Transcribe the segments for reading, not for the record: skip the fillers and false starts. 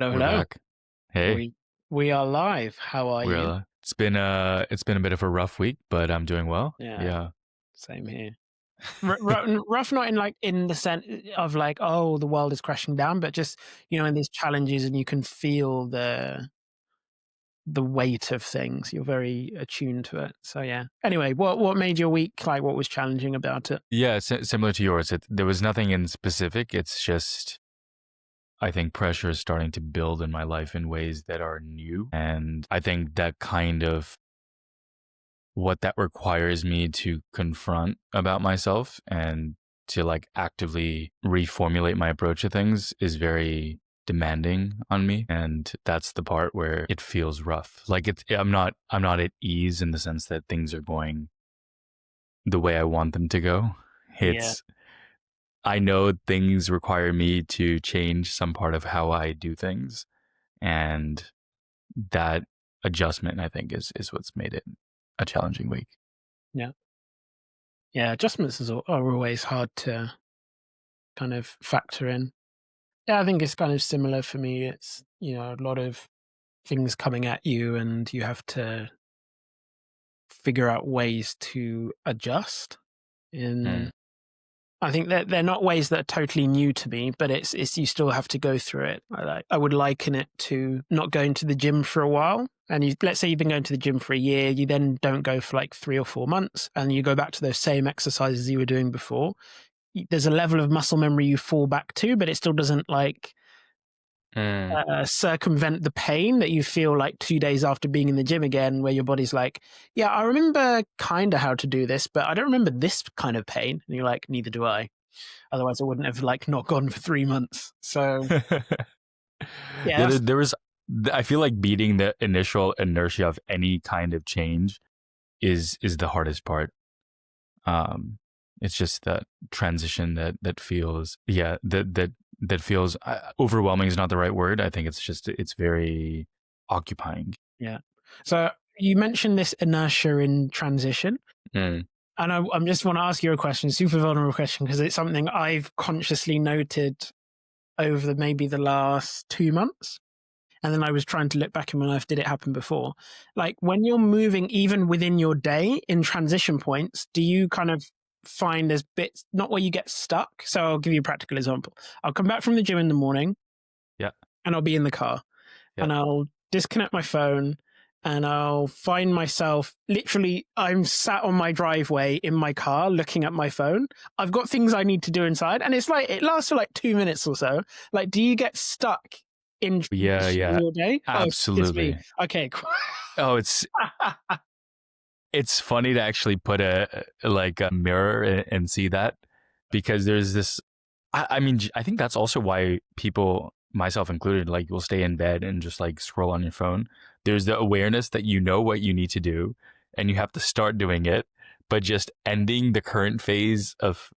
Hello, We're hello. back. Hey, We are live. How are we're you? it's been a bit of a rough week, but I'm doing well. Yeah, Yeah. same here. Rough, not in like in the sense of like, oh, the world is crashing down, but just in these challenges, and you can feel the weight of things. You're very attuned to it. So yeah. Anyway, what made your week like? What was challenging about it? Yeah, similar to yours. There was nothing in specific. It's just I think pressure is starting to build in my life in ways that are new, and I think that kind of what that requires me to confront about myself and to like actively reformulate my approach to things is very demanding on me, and that's the part where it feels rough. Like I'm not at ease in the sense that things are going the way I want them to go. Yeah, It's I know things require me to change some part of how I do things, and that adjustment I think is what's made it a challenging week. yeah, yeah. Adjustments are always hard to kind of factor in. Yeah, I think it's kind of similar for me. It's a lot of things coming at you, and you have to figure out ways to adjust. Mm. In I think that they're not ways that are totally new to me, but it's you still have to go through it. I would liken it to not going to the gym for a while. And let's say you've been going to the gym for a year, you then don't go for like 3 or 4 months, and you go back to those same exercises you were doing before. There's a level of muscle memory you fall back to, but it still doesn't like Mm. circumvent the pain that you feel like 2 days after being in the gym again, where your body's like, yeah, I remember kind of how to do this, but I don't remember this kind of pain. And you're like, neither do I. Otherwise, I wouldn't have like not gone for 3 months. So yeah, Yeah, that's there was. I feel like beating the initial inertia of any kind of change is the hardest part. Um, it's just that transition that feels that feels overwhelming is not the right word. I think it's very occupying. yeah. So you mentioned this inertia in transition. Mm. And I'm just want to ask you a question, super vulnerable question, because it's something I've consciously noted over maybe the last 2 months. And then I was trying to look back in my life, did it happen before? Like when you're moving, even within your day in transition points, do you kind of find there's bits, not where you get stuck? So I'll give you a practical example. I'll come back from the gym in the morning Yeah, and I'll be in the car yeah, and I'll disconnect my phone and I'll find myself literally, I'm sat on my driveway in my car looking at my phone. I've got things I need to do inside, and it's like it lasts for like 2 minutes or so. Like, do you get stuck in yeah, transition in yeah. your day? Oh, it's me. Absolutely. Okay, cool. Oh, it's funny to actually put a like a mirror and see that, because there's this. I mean, I think that's also why people, myself included, like will stay in bed and just like scroll on your phone. There's the awareness that you know what you need to do and you have to start doing it, but just ending the current phase of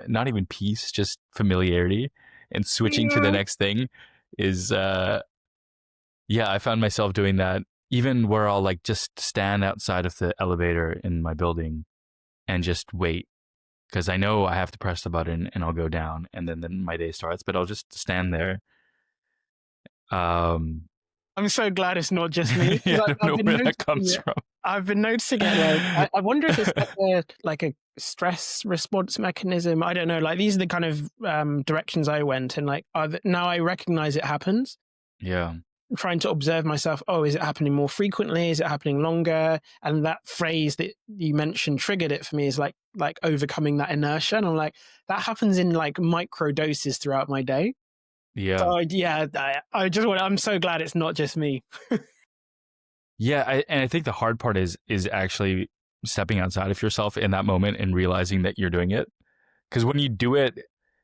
not even peace, just familiarity, and switching to the Yeah. next thing is, yeah, I found myself doing that even where I'll like just stand outside of the elevator in my building and just wait, because I know I have to press the button and I'll go down and then my day starts, but I'll just stand there. Um, I'm so glad it's not just me, yeah, because I don't I've know been where that noticing comes it. from. I've been noticing it. Like, I wonder if it's like a stress response mechanism. I don't know. Like, these are the kind of directions I went, and like now I recognize it happens. Yeah. Trying to observe myself. Oh, is it happening more frequently? Is it happening longer? And that phrase that you mentioned triggered it for me, is like overcoming that inertia. And I'm like, that happens in like micro doses throughout my day. Yeah. So yeah, I'm so glad it's not just me. Yeah. And I think the hard part is actually stepping outside of yourself in that moment and realizing that you're doing it. Because when you do it,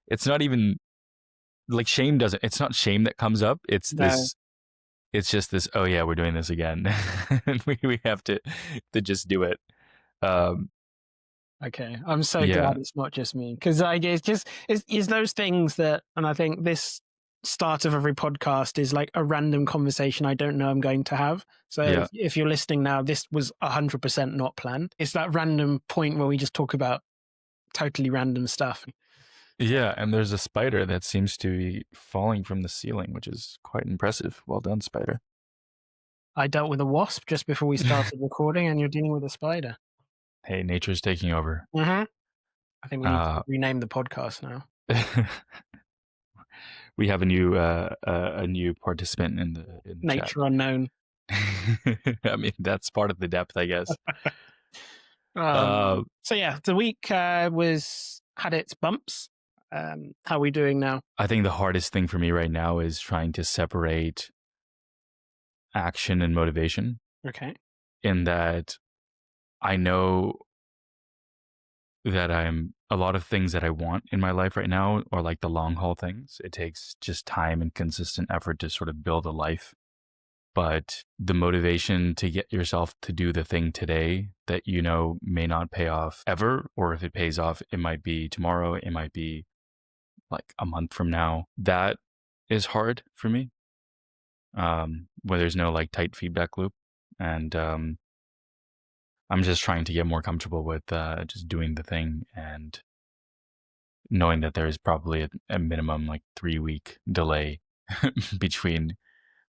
it's not even like shame doesn't, it's not shame that comes up. No. It's just this, oh yeah, we're doing this again. And we have to just do it. Um, Okay, I'm so yeah. glad it's not just me, because like it's those things that, and I think this start of every podcast is like a random conversation I don't know I'm going to have. So Yeah. if you're listening now, this was 100% not planned. It's that random point where we just talk about totally random stuff. Yeah, and there's a spider that seems to be falling from the ceiling, which is quite impressive. Well done, spider. I dealt with a wasp just before we started recording, and you're dealing with a spider. Hey, nature's taking over. I think we need to Uh, rename the podcast now. we have a new participant in the chat. Nature unknown. I mean, that's part of the depth, I guess. So yeah, the week was had its bumps. How are we doing now? I think the hardest thing for me right now is trying to separate action and motivation, Okay. in that I know that I'm a lot of things that I want in my life right now are like the long haul things. It takes just time and consistent effort to sort of build a life. But the motivation to get yourself to do the thing today that you know may not pay off ever, or if it pays off, it might be tomorrow, it might be like a month from now. That is hard for me, where there's no like tight feedback loop. And I'm just trying to get more comfortable with just doing the thing and knowing that there is probably a minimum like 3 week delay between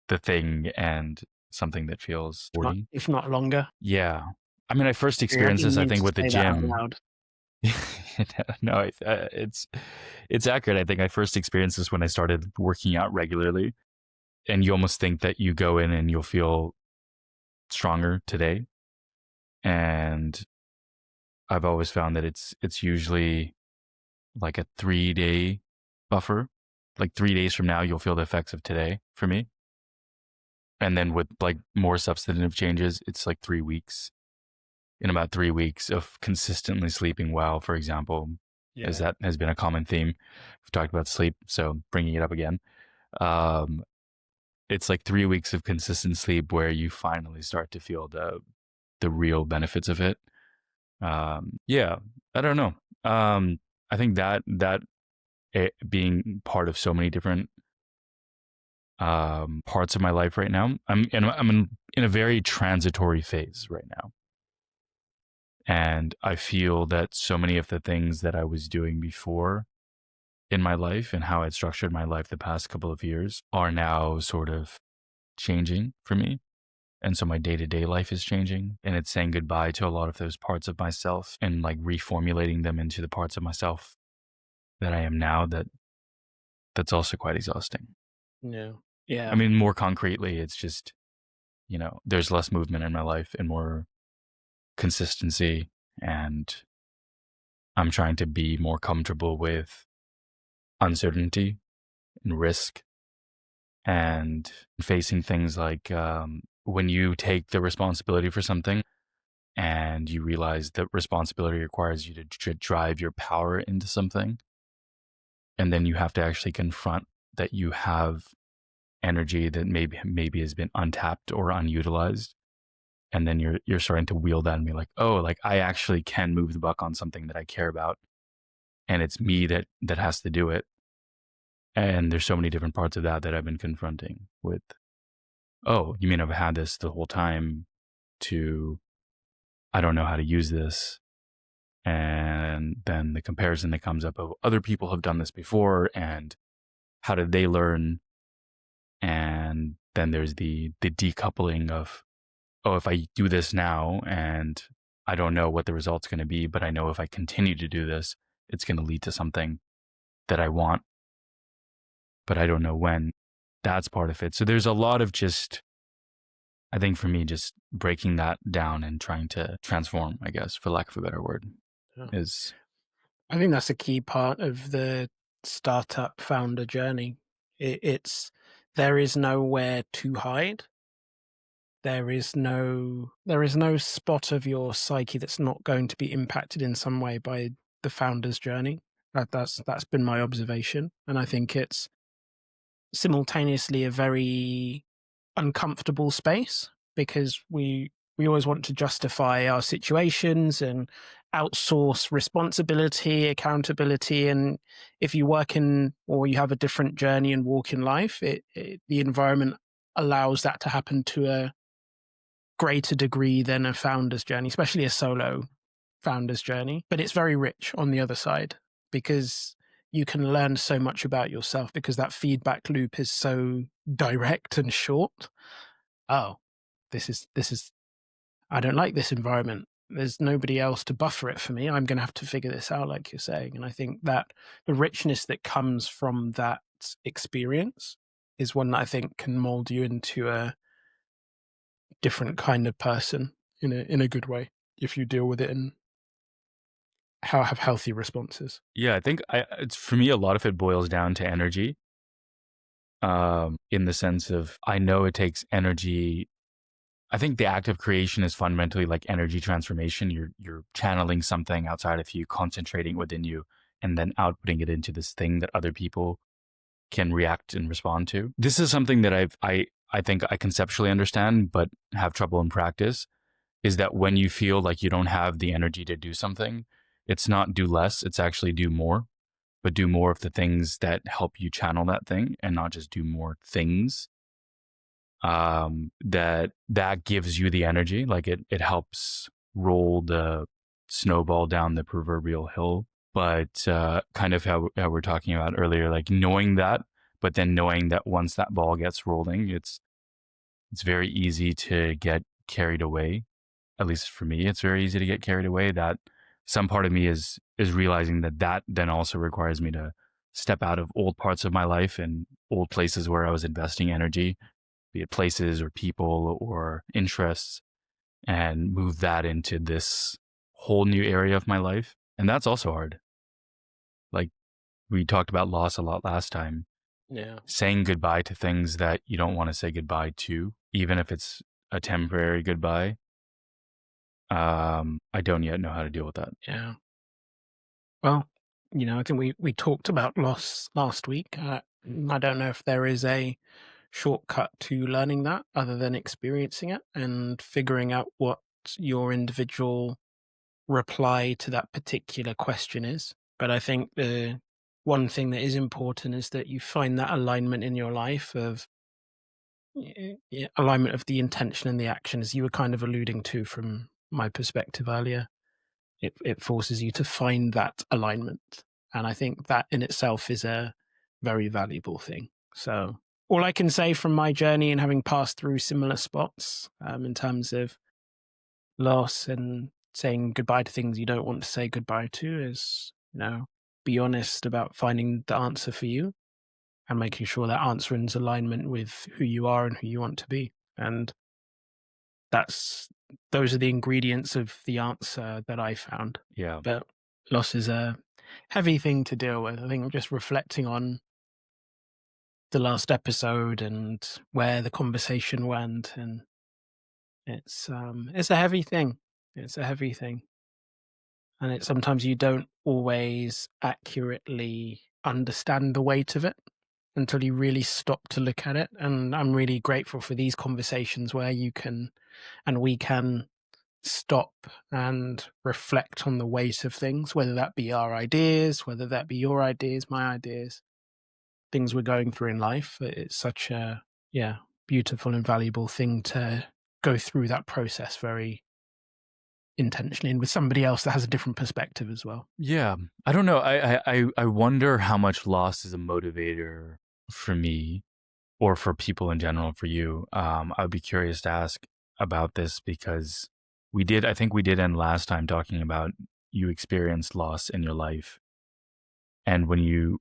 the thing and something that feels rewarding. If not longer. Yeah. I mean, I first You experienced didn't this, I need think, to with the say that out gym. loud. No, it's accurate. I think I first experienced this when I started working out regularly, and you almost think that you go in and you'll feel stronger today. And I've always found that it's usually like a 3 day buffer. Like 3 days from now, you'll feel the effects of today for me. And then with like more substantive changes, it's like 3 weeks. In about 3 weeks of consistently sleeping well, for example, as Yeah. that has been a common theme. We've talked about sleep, so bringing it up again. Um, it's like 3 weeks of consistent sleep where you finally start to feel the real benefits of it. Yeah, I don't know. I think that it being part of so many different parts of my life right now. I'm in a very transitory phase right now. And I feel that so many of the things that I was doing before in my life and how I'd structured my life the past couple of years are now sort of changing for me. And so my day to day life is changing, and it's saying goodbye to a lot of those parts of myself and like reformulating them into the parts of myself that I am now. That's also quite exhausting. Yeah. I Yeah. mean, more concretely, it's just, there's less movement in my life and more consistency. And I'm trying to be more comfortable with uncertainty and risk and facing things like when you take the responsibility for something and you realize that responsibility requires you to drive your power into something, and then you have to actually confront that you have energy that maybe has been untapped or unutilized, and then you're starting to wield that and be like, oh, like I actually can move the buck on something that I care about, and it's me that has to do it. And there's so many different parts of that I've been confronting with, oh, you mean I've had this the whole time, to I don't know how to use this. And then the comparison that comes up of other people have done this before and how did they learn? And then there's the decoupling of, oh, if I do this now and I don't know what the result's going to be, but I know if I continue to do this, it's going to lead to something that I want, but I don't know when. That's part of it. So there's a lot of just, I think for me, just breaking that down and trying to transform, I guess, for lack of a better word, Yeah. is I think that's a key part of the startup founder journey. It's there is nowhere to hide. There is no spot of your psyche that's not going to be impacted in some way by the founder's journey. That's been my observation, and I think it's simultaneously a very uncomfortable space because we always want to justify our situations and outsource responsibility, accountability, and if you work in or you have a different journey and walk in life, the environment allows that to happen to a greater degree than a founder's journey, especially a solo founder's journey. But it's very rich on the other side because you can learn so much about yourself because that feedback loop is so direct and short. Oh, this is I don't like this environment. There's nobody else to buffer it for me. I'm going to have to figure this out, like you're saying. And I think that the richness that comes from that experience is one that I think can mold you into a different kind of person in a good way if you deal with it and how have healthy responses. Yeah, I think it's for me a lot of it boils down to energy. In the sense of I know it takes energy. I think the act of creation is fundamentally like energy transformation. You're channeling something outside of you, concentrating within you, and then outputting it into this thing that other people can react and respond to. This is something that I think I conceptually understand, but have trouble in practice. Is that when you feel like you don't have the energy to do something, it's not do less, it's actually do more, but do more of the things that help you channel that thing and not just do more things. That gives you the energy. Like it helps roll the snowball down the proverbial hill. But kind of how we're talking about earlier, like knowing that, but then knowing that once that ball gets rolling, it's very easy to get carried away. At least for me, it's very easy to get carried away. That some part of me is realizing that that then also requires me to step out of old parts of my life and old places where I was investing energy, be it places or people or interests, and move that into this whole new area of my life. And that's also hard. Like we talked about loss a lot last time. Yeah. Saying goodbye to things that you don't want to say goodbye to, even if it's a temporary goodbye. I don't yet know how to deal with that. Yeah. Well, I think we talked about loss last week. I don't know if there is a shortcut to learning that other than experiencing it and figuring out what your individual reply to that particular question is. But I think the one thing that is important is that you find that alignment in your life of alignment of the intention and the action, as you were kind of alluding to from my perspective earlier. It forces you to find that alignment, and I think that in itself is a very valuable thing. So all I can say from my journey and having passed through similar spots, in terms of loss and saying goodbye to things you don't want to say goodbye to, is be honest about finding the answer for you and making sure that answer is alignment with who you are and who you want to be. And that's those are the ingredients of the answer that I found. Yeah. But loss is a heavy thing to deal with. I think I'm just reflecting on the last episode and where the conversation went, and it's a heavy thing. It's a heavy thing. And it sometimes you don't always accurately understand the weight of it until you really stop to look at it. And I'm really grateful for these conversations where you can and we can stop and reflect on the weight of things, whether that be our ideas, whether that be your ideas, my ideas, things we're going through in life. It's such a, yeah, beautiful and valuable thing to go through that process very intentionally and with somebody else that has a different perspective as well. Yeah. I don't know. I wonder how much loss is a motivator for me or for people in general, for you. I would be curious to ask about this because I think we did end last time talking about you experienced loss in your life. And when you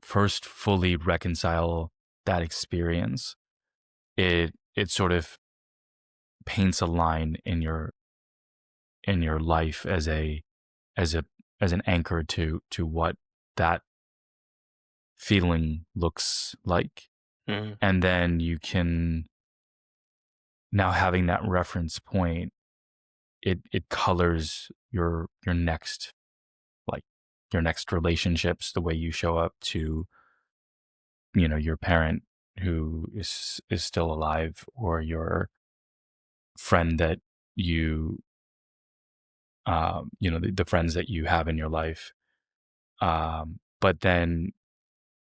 first fully reconcile that experience, it sort of paints a line in your life as a as an anchor to what that feeling looks like. Mm. And then you can now having that reference point, it colors your next like your next relationships, the way you show up to, your parent who is still alive, or your friend that you the friends that you have in your life. But then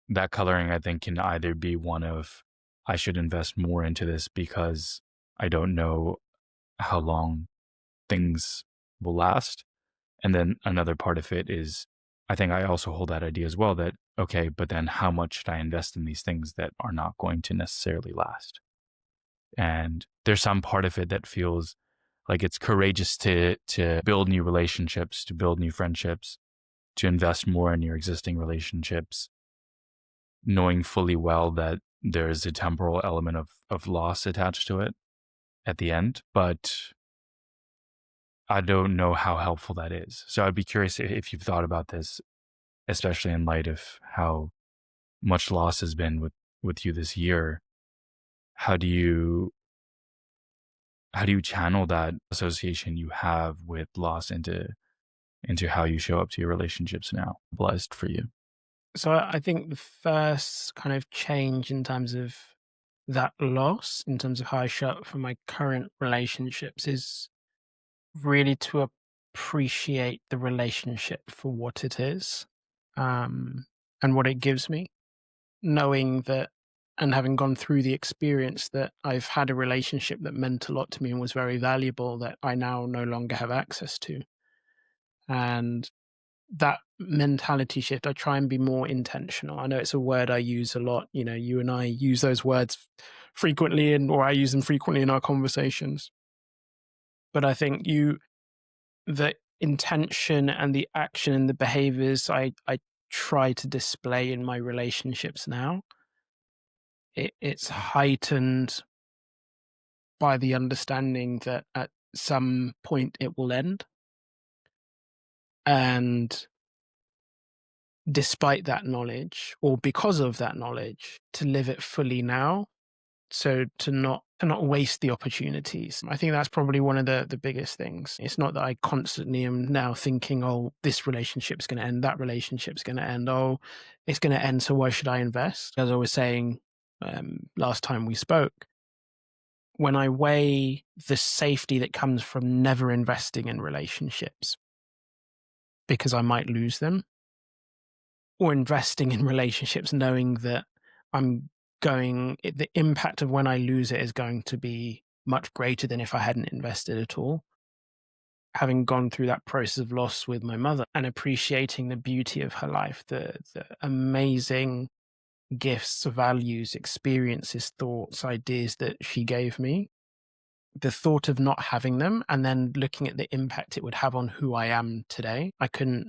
that coloring, I think, can either be one of, I should invest more into this because I don't know how long things will last. And then another part of it is, I think I also hold that idea as well that, okay, but then how much should I invest in these things that are not going to necessarily last? And there's some part of it that feels like it's courageous to build new relationships, to build new friendships, to invest more in your existing relationships, knowing fully well that there's a temporal element of loss attached to it at the end. But I don't know how helpful that is. So I'd be curious if you've thought about this, especially in light of how much loss has been with you this year. How do you how do you channel that association you have with loss into how you show up to your relationships now? Blessed for you. So I think the first kind of change in terms of that loss, in terms of how I show up for my current relationships, is really to appreciate the relationship for what it is, um, and what it gives me. Knowing that and having gone through the experience that I've had a relationship that meant a lot to me and was very valuable that I now no longer have access to. And that mentality shift, I try and be more intentional. I know it's a word I use a lot. You know, you and I use those words frequently, and or I use them frequently in our conversations. But I think the intention and the action and the behaviors I try to display in my relationships now, it's heightened by the understanding that at some point it will end. And despite that knowledge, or because of that knowledge, to live it fully now. So to not waste the opportunities. I think that's probably one of the biggest things. It's not that I constantly am now thinking, oh, this relationship's going to end, that relationship's going to end, oh, it's going to end, so why should I invest? As I was saying last time we spoke, when I weigh the safety that comes from never investing in relationships because I might lose them, or investing in relationships knowing that the impact of when I lose it is going to be much greater than if I hadn't invested at all. Having gone through that process of loss with my mother and appreciating the beauty of her life, the amazing gifts, values, experiences, thoughts, ideas that she gave me, the thought of not having them and then looking at the impact it would have on who I am today, I can't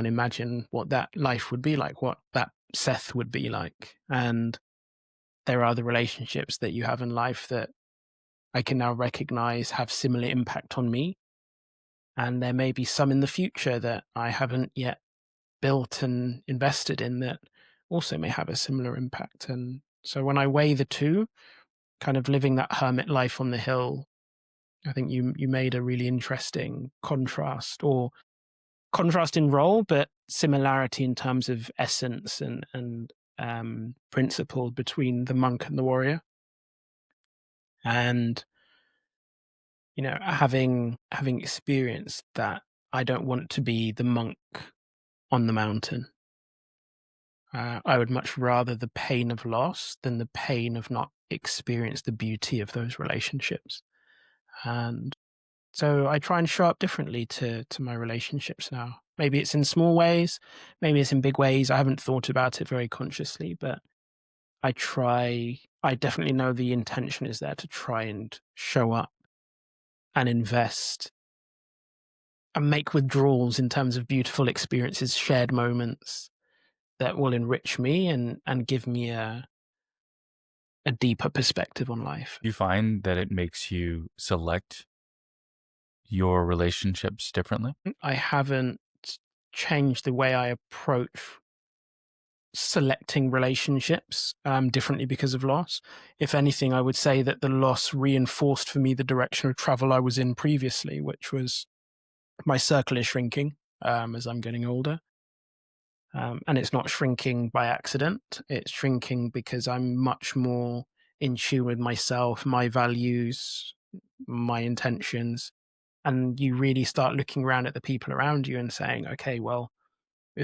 imagine what that life would be like, what that Seth would be like. And there are the relationships that you have in life that I can now recognize have similar impact on me. And there may be some in the future that I haven't yet built and invested in that also may have a similar impact. And so when I weigh the two, kind of living that hermit life on the hill, I think you made a really interesting contrast in role, but similarity in terms of essence and principle between the monk and the warrior. And having experienced that, I don't want to be the monk on the mountain. I would much rather the pain of loss than the pain of not experience the beauty of those relationships. And so I try and show up differently to my relationships now. Maybe it's in small ways, maybe it's in big ways. I haven't thought about it very consciously, but I definitely know the intention is there to try and show up and invest and make withdrawals in terms of beautiful experiences, shared moments that will enrich me and give me a deeper perspective on life. Do you find that it makes you select your relationships differently? I haven't changed the way I approach selecting relationships differently because of loss. If anything, I would say that the loss reinforced for me the direction of travel I was in previously, which was my circle is shrinking as I'm getting older. And it's not shrinking by accident. It's shrinking because I'm much more in tune with myself, my values, my intentions. And you really start looking around at the people around you and saying, okay, well,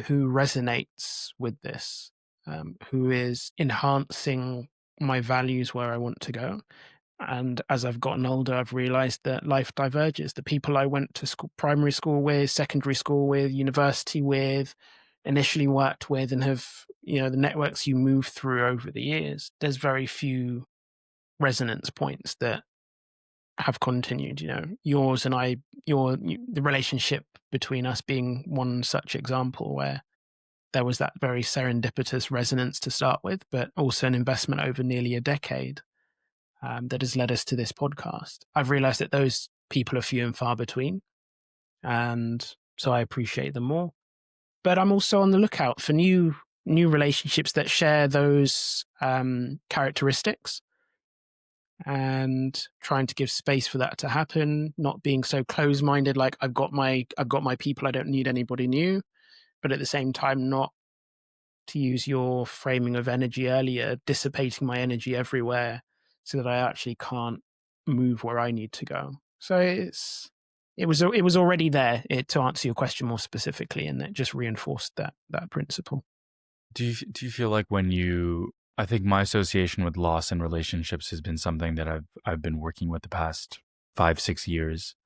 who resonates with this? Who is enhancing my values where I want to go? And as I've gotten older, I've realized that life diverges. The people I went to school, primary school with, secondary school with, university with, initially worked with, and have, the networks you move through over the years, there's very few resonance points that have continued. Yours and I, the relationship between us being one such example where there was that very serendipitous resonance to start with, but also an investment over nearly a decade that has led us to this podcast. I've realized that those people are few and far between, and so I appreciate them more. But I'm also on the lookout for new relationships that share those characteristics, and trying to give space for that to happen. Not being so close-minded, like I've got my people, I don't need anybody new. But at the same time, not, to use your framing of energy earlier, dissipating my energy everywhere so that I actually can't move where I need to go. So it was already there, to answer your question more specifically, and it just reinforced that principle. Do you feel like I think my association with loss in relationships has been something that I've been working with the past 5-6 years,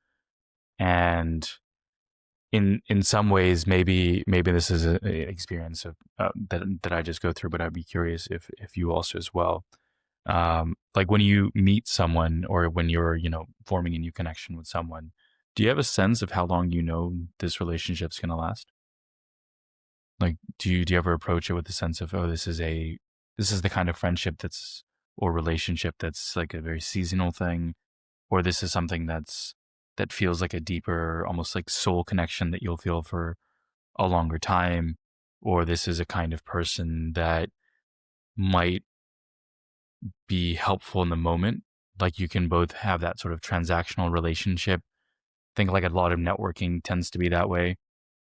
and in some ways, maybe this is a experience of that I just go through, but I'd be curious if you also as well. Like when you meet someone or when you're forming a new connection with someone, do you have a sense of how long this relationship's going to last? Like, do you ever approach it with the sense of, oh, this is the kind of friendship or relationship that's like a very seasonal thing, or this is something that feels like a deeper, almost like soul connection that you'll feel for a longer time, or this is a kind of person that might be helpful in the moment. Like you can both have that sort of transactional relationship. I think like a lot of networking tends to be that way,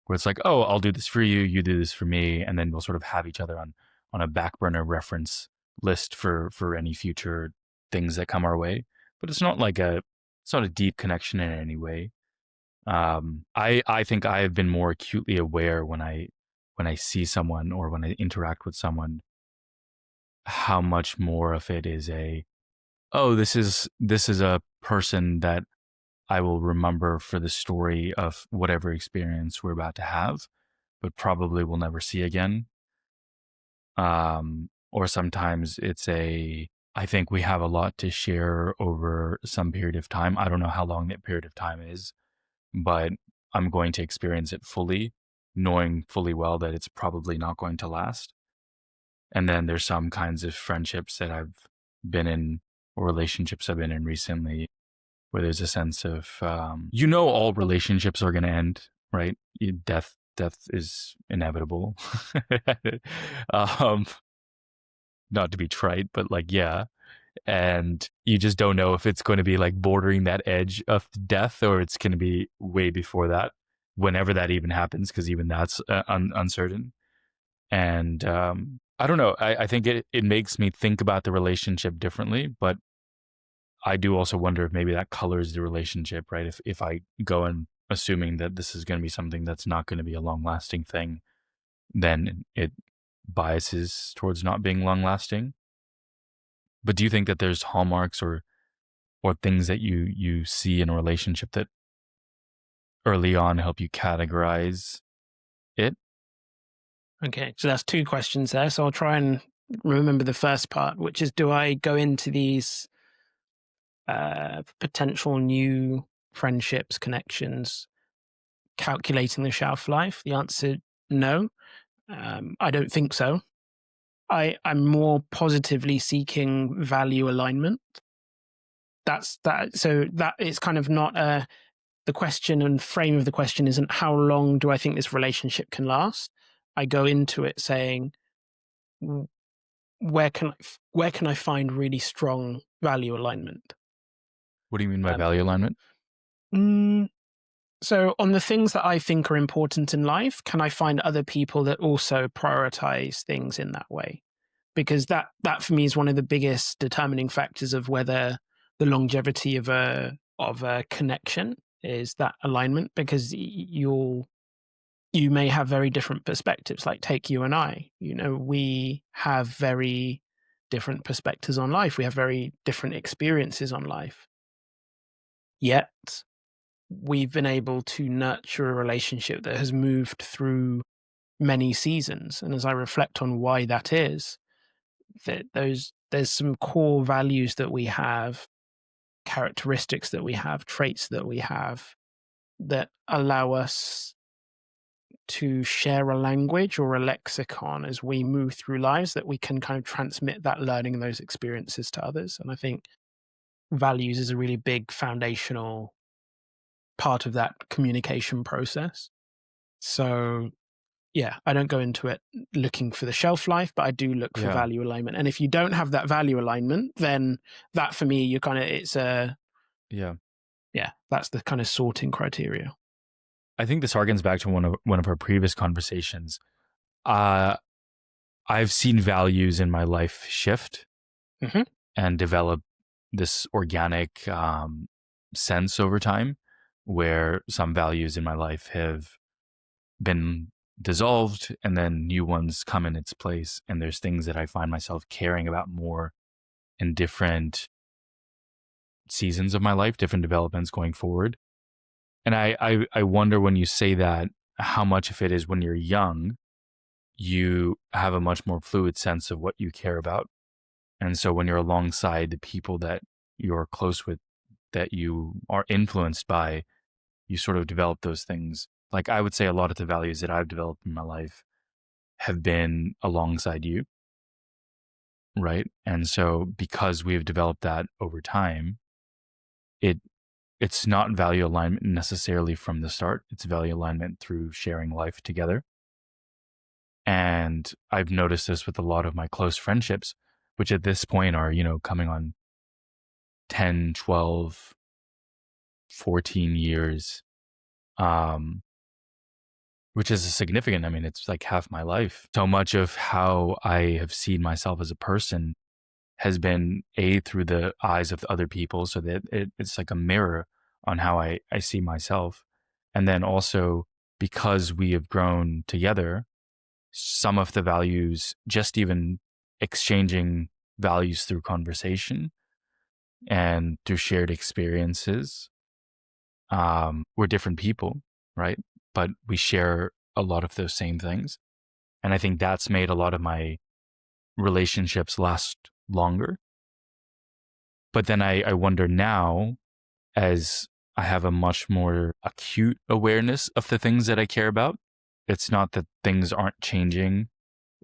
where it's like, oh, I'll do this for you, you do this for me, and then we'll sort of have each other on a back burner reference list for any future things that come our way. But it's not a deep connection in any way. I think I have been more acutely aware when I see someone or when I interact with someone, how much more of it is this is a person that I will remember for the story of whatever experience we're about to have, but probably will never see again. Or sometimes I think we have a lot to share over some period of time. I don't know how long that period of time is, but I'm going to experience it fully, knowing fully well that it's probably not going to last. And then there's some kinds of friendships that I've been in, or relationships I've been in recently, where there's a sense of, all relationships are going to end, right? Death is inevitable. um, Not to be trite, but like, yeah. And you just don't know if it's going to be like bordering that edge of death or it's going to be way before that, whenever that even happens, because even that's uncertain. And I don't know. I think it makes me think about the relationship differently, but I do also wonder if maybe that colors the relationship, right? If I go and assuming that this is going to be something that's not going to be a long lasting thing, then it biases towards not being long lasting. But do you think that there's hallmarks or things that you see in a relationship that early on help you categorize it? Okay, so that's two questions there. So I'll try and remember the first part, which is, do I go into these potential new friendships, connections, calculating the shelf life? The answer, no. I don't think so. I'm more positively seeking value alignment. That's that. So that is kind of not the question, and frame of the question isn't how long do I think this relationship can last. I go into it saying, where can I find really strong value alignment? What do you mean by Um, value alignment? mm, so on the things that I think are important in life, can I find other people that also prioritize things in that way? Because that for me is one of the biggest determining factors of whether the longevity of a connection is that alignment. Because you may have very different perspectives. Like take you and I, we have very different perspectives on life. We have very different experiences on life. Yet we've been able to nurture a relationship that has moved through many seasons. And as I reflect on why that is, that there's some core values that we have, characteristics that we have, traits that we have that allow us to share a language or a lexicon as we move through lives, that we can kind of transmit that learning and those experiences to others. And I think values is a really big foundational part of that communication process. So yeah, I don't go into it looking for the shelf life, but I do look for Yeah. value alignment. And if you don't have that value alignment, then that for me, it's a, Yeah. yeah, that's the kind of sorting criteria. I think this harkens back to one of our previous conversations. Uh, I've seen values in my life shift Hmm. and develop this organic sense over time, where some values in my life have been dissolved and then new ones come in its place. And there's things that I find myself caring about more in different seasons of my life, different developments going forward. And I wonder, when you say that, how much of it is when you're young, you have a much more fluid sense of what you care about. And so when you're alongside the people that you're close with, that you are influenced by, you sort of develop those things. Like, I would say a lot of the values that I've developed in my life have been alongside you, right? And so because we've developed that over time, it it's not value alignment necessarily from the start. It's value alignment through sharing life together. And I've noticed this with a lot of my close friendships, which at this point are, coming on 10, 12, 14 years, um, which is significant. I mean, it's like half my life. So much of how I have seen myself as a person has been through the eyes of other people, so that it's like a mirror on how I see myself. And then also, because we have grown together, some of the values, just even exchanging values through conversation and through shared experiences, we're different people, right? But we share a lot of those same things. And I think that's made a lot of my relationships last longer. But then I wonder now, as I have a much more acute awareness of the things that I care about, it's not that things aren't changing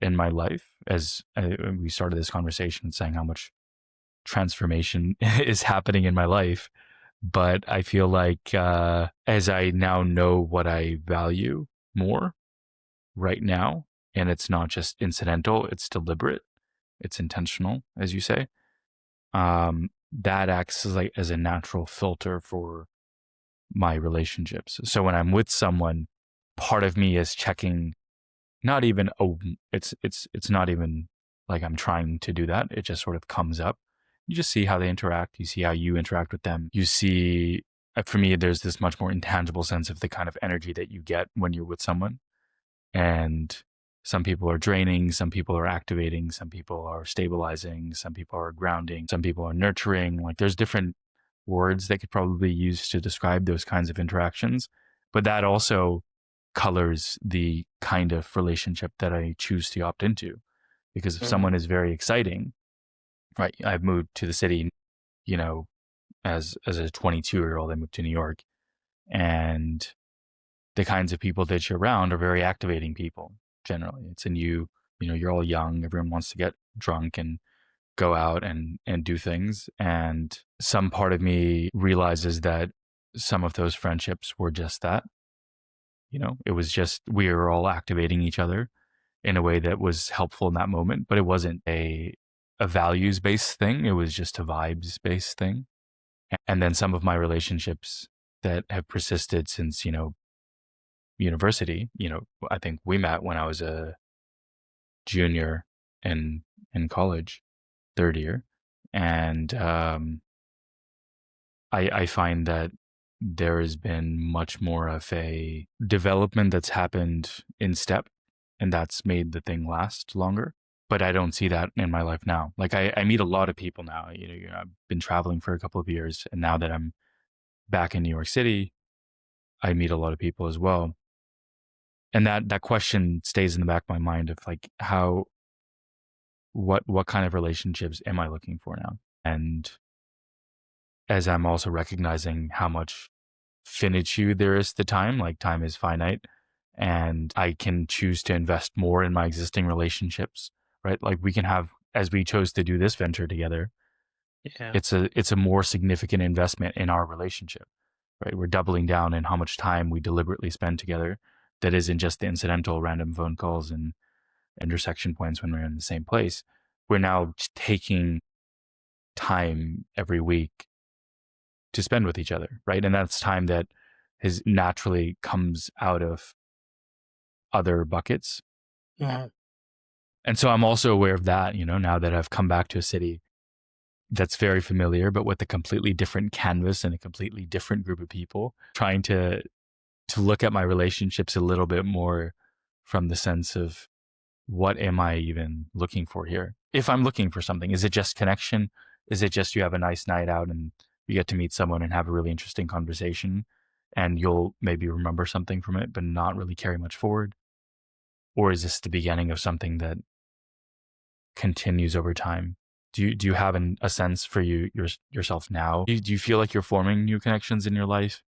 in my life. As we started this conversation saying how much transformation is happening in my life. But I feel like as I now know what I value more right now, and it's not just incidental, it's deliberate, it's intentional, as you say, that acts as a natural filter for my relationships. So when I'm with someone, part of me is checking, not even, it's not even like I'm trying to do that. It just sort of comes up. You just see how they interact. You see how you interact with them. You see, for me, there's this much more intangible sense of the kind of energy that you get when you're with someone. And some people are draining, some people are activating, some people are stabilizing, some people are grounding, some people are nurturing. Like, there's different words that could probably use to describe those kinds of interactions. But that also colors the kind of relationship that I choose to opt into. Because if someone is very exciting, right? I've moved to the city, you know, as a 22-year-old, I moved to New York, and the kinds of people that you're around are very activating people. Generally, it's in you're all young. Everyone wants to get drunk and go out and do things. And some part of me realizes that some of those friendships were just that. It was just, we were all activating each other in a way that was helpful in that moment, but it wasn't a values based thing. It was just a vibes based thing. And then some of my relationships that have persisted since, university, I think we met when I was a junior in college, third year. And I find that there has been much more of a development that's happened in step, and that's made the thing last longer. but I don't see that in my life now. Like I meet a lot of people now. I've been traveling for a couple of years, and now that I'm back in New York City, I meet a lot of people as well. And that question stays in the back of my mind of like how what kind of relationships am I looking for now? And as I'm also recognizing how much finitude there is to time, like time is finite, and I can choose to invest more in my existing relationships, right? Like we can have, as we chose to do this venture together, Yeah. it's a more significant investment in our relationship, right? We're doubling down in how much time we deliberately spend together that isn't just the incidental random phone calls and intersection points when we're in the same place. We're now taking time every week to spend with each other, right? And that's time that has naturally comes out of other buckets. Yeah. And so I'm also aware of that, now that I've come back to a city that's very familiar, but with a completely different canvas and a completely different group of people, trying to look at my relationships a little bit more from the sense of what am I even looking for here? If I'm looking for something, is it just connection? Is it just you have a nice night out and you get to meet someone and have a really interesting conversation and you'll maybe remember something from it, but not really carry much forward? Or is this the beginning of something that continues over time? Do you have a sense for yourself now? Do you feel like you're forming new connections in your life,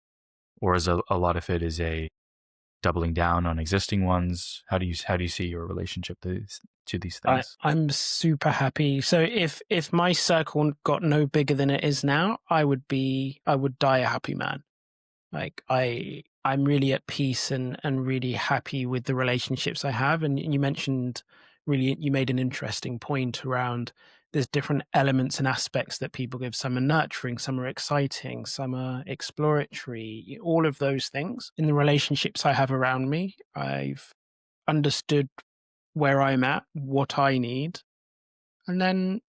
or is a lot of it is a doubling down on existing ones? How do you see your relationship to these things? I'm super happy. So if my circle got no bigger than it is now, I would die a happy man. Like I'm really at peace and really happy with the relationships I have. And you mentioned you made an interesting point around there's different elements and aspects that people give. Some are nurturing, some are exciting, some are exploratory, all of those things. In the relationships I have around me, I've understood where I'm at, what I need, and then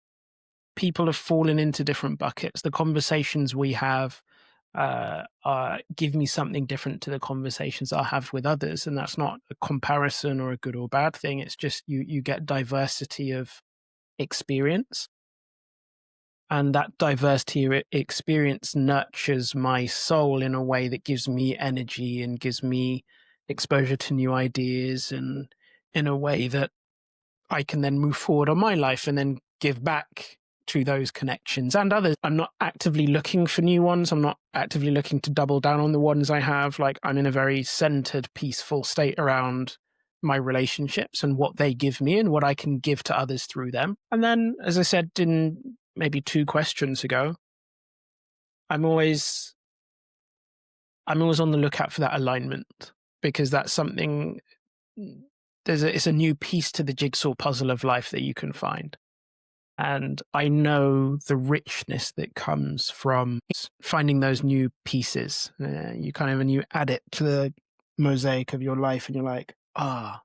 people have fallen into different buckets. The conversations we have give me something different to the conversations I have with others, and that's not a comparison or a good or bad thing. It's just you get diversity of experience, and that diversity of experience nurtures my soul in a way that gives me energy and gives me exposure to new ideas, and in a way that I can then move forward on my life and then give back to those connections and others. I'm not actively looking for new ones. I'm not actively looking to double down on the ones I have. Like I'm in a very centered, peaceful state around my relationships and what they give me and what I can give to others through them. And then, as I said in maybe 2 questions ago, I'm always I'm always on the lookout for that alignment, because that's something it's a new piece to the jigsaw puzzle of life that you can find. And I know the richness that comes from finding those new pieces. You kind of, when you add it to the mosaic of your life, and you're like, I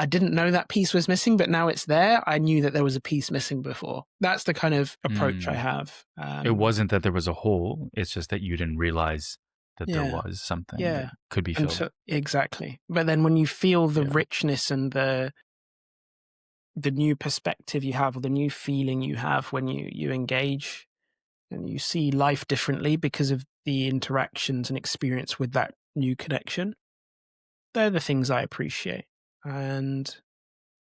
didn't know that piece was missing, but now it's there. I knew that there was a piece missing before. That's the kind of approach I Mm. have. It wasn't that there was a hole, it's just that you didn't realize that there Yeah, was something that yeah. could be And filled. so, exactly. But then when you feel the Yeah. richness and the new perspective you have, or the new feeling you have when you engage and you see life differently because of the interactions and experience with that new connection, they're the things I appreciate. And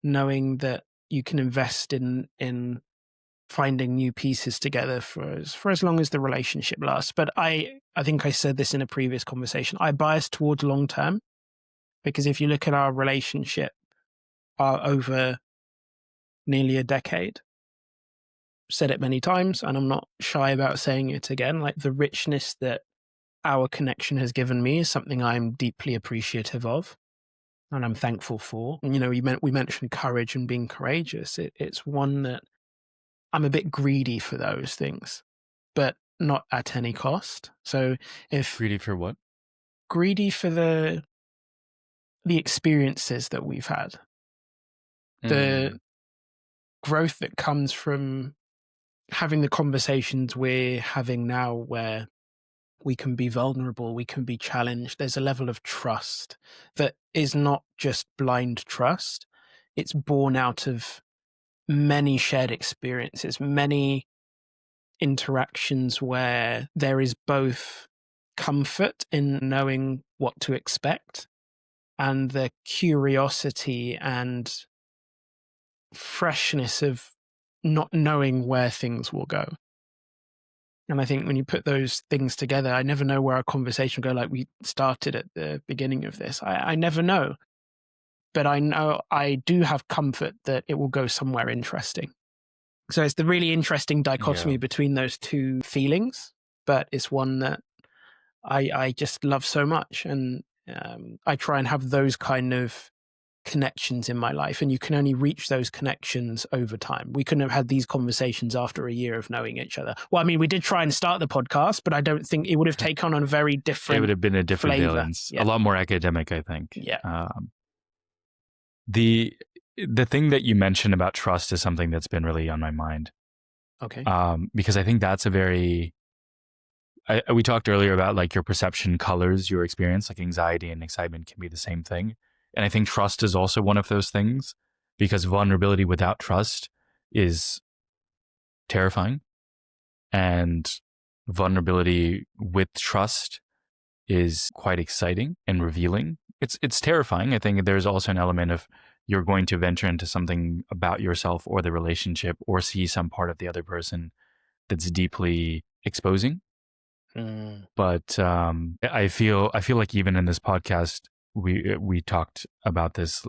knowing that you can invest in finding new pieces together for as long as the relationship lasts. But I think I said this in a previous conversation, I bias towards long term, because if you look at our relationship over nearly a decade, said it many times and I'm not shy about saying it again, like the richness that our connection has given me is something I'm deeply appreciative of and I'm thankful for. And, we mentioned courage and being courageous. It's one that I'm a bit greedy for those things, but not at any cost. So if Greedy for what? greedy for the experiences that we've had, the Mm. growth that comes from having the conversations we're having now, where we can be vulnerable, we can be challenged. There's a level of trust that is not just blind trust. It's born out of many shared experiences, many interactions where there is both comfort in knowing what to expect and the curiosity and freshness of not knowing where things will go. And I think when you put those things together, I never know where our conversation will go. Like we started at the beginning of this, I never know, but I know I do have comfort that it will go somewhere interesting. So it's the really interesting dichotomy Yeah. between those two feelings, but it's one that I just love so much. And I try and have those kind of connections in my life, and you can only reach those connections over time. We couldn't have had these conversations after a year of knowing each other. Well, I mean, we did try and start the podcast, but I don't think it would have taken on a very It different would have been a different flavor. valence, Yeah. a lot more academic, I think. Yeah. The thing that you mentioned about trust is something that's been really on my mind. Okay. Because I think that's a very we talked earlier about like your perception colors your experience, like anxiety and excitement can be the same thing. And I think trust is also one of those things, because vulnerability without trust is terrifying, and vulnerability with trust is quite exciting and revealing. It's terrifying. I think there's also an element of you're going to venture into something about yourself or the relationship or see some part of the other person that's deeply exposing. Mm. But I feel like even in this podcast, we talked about this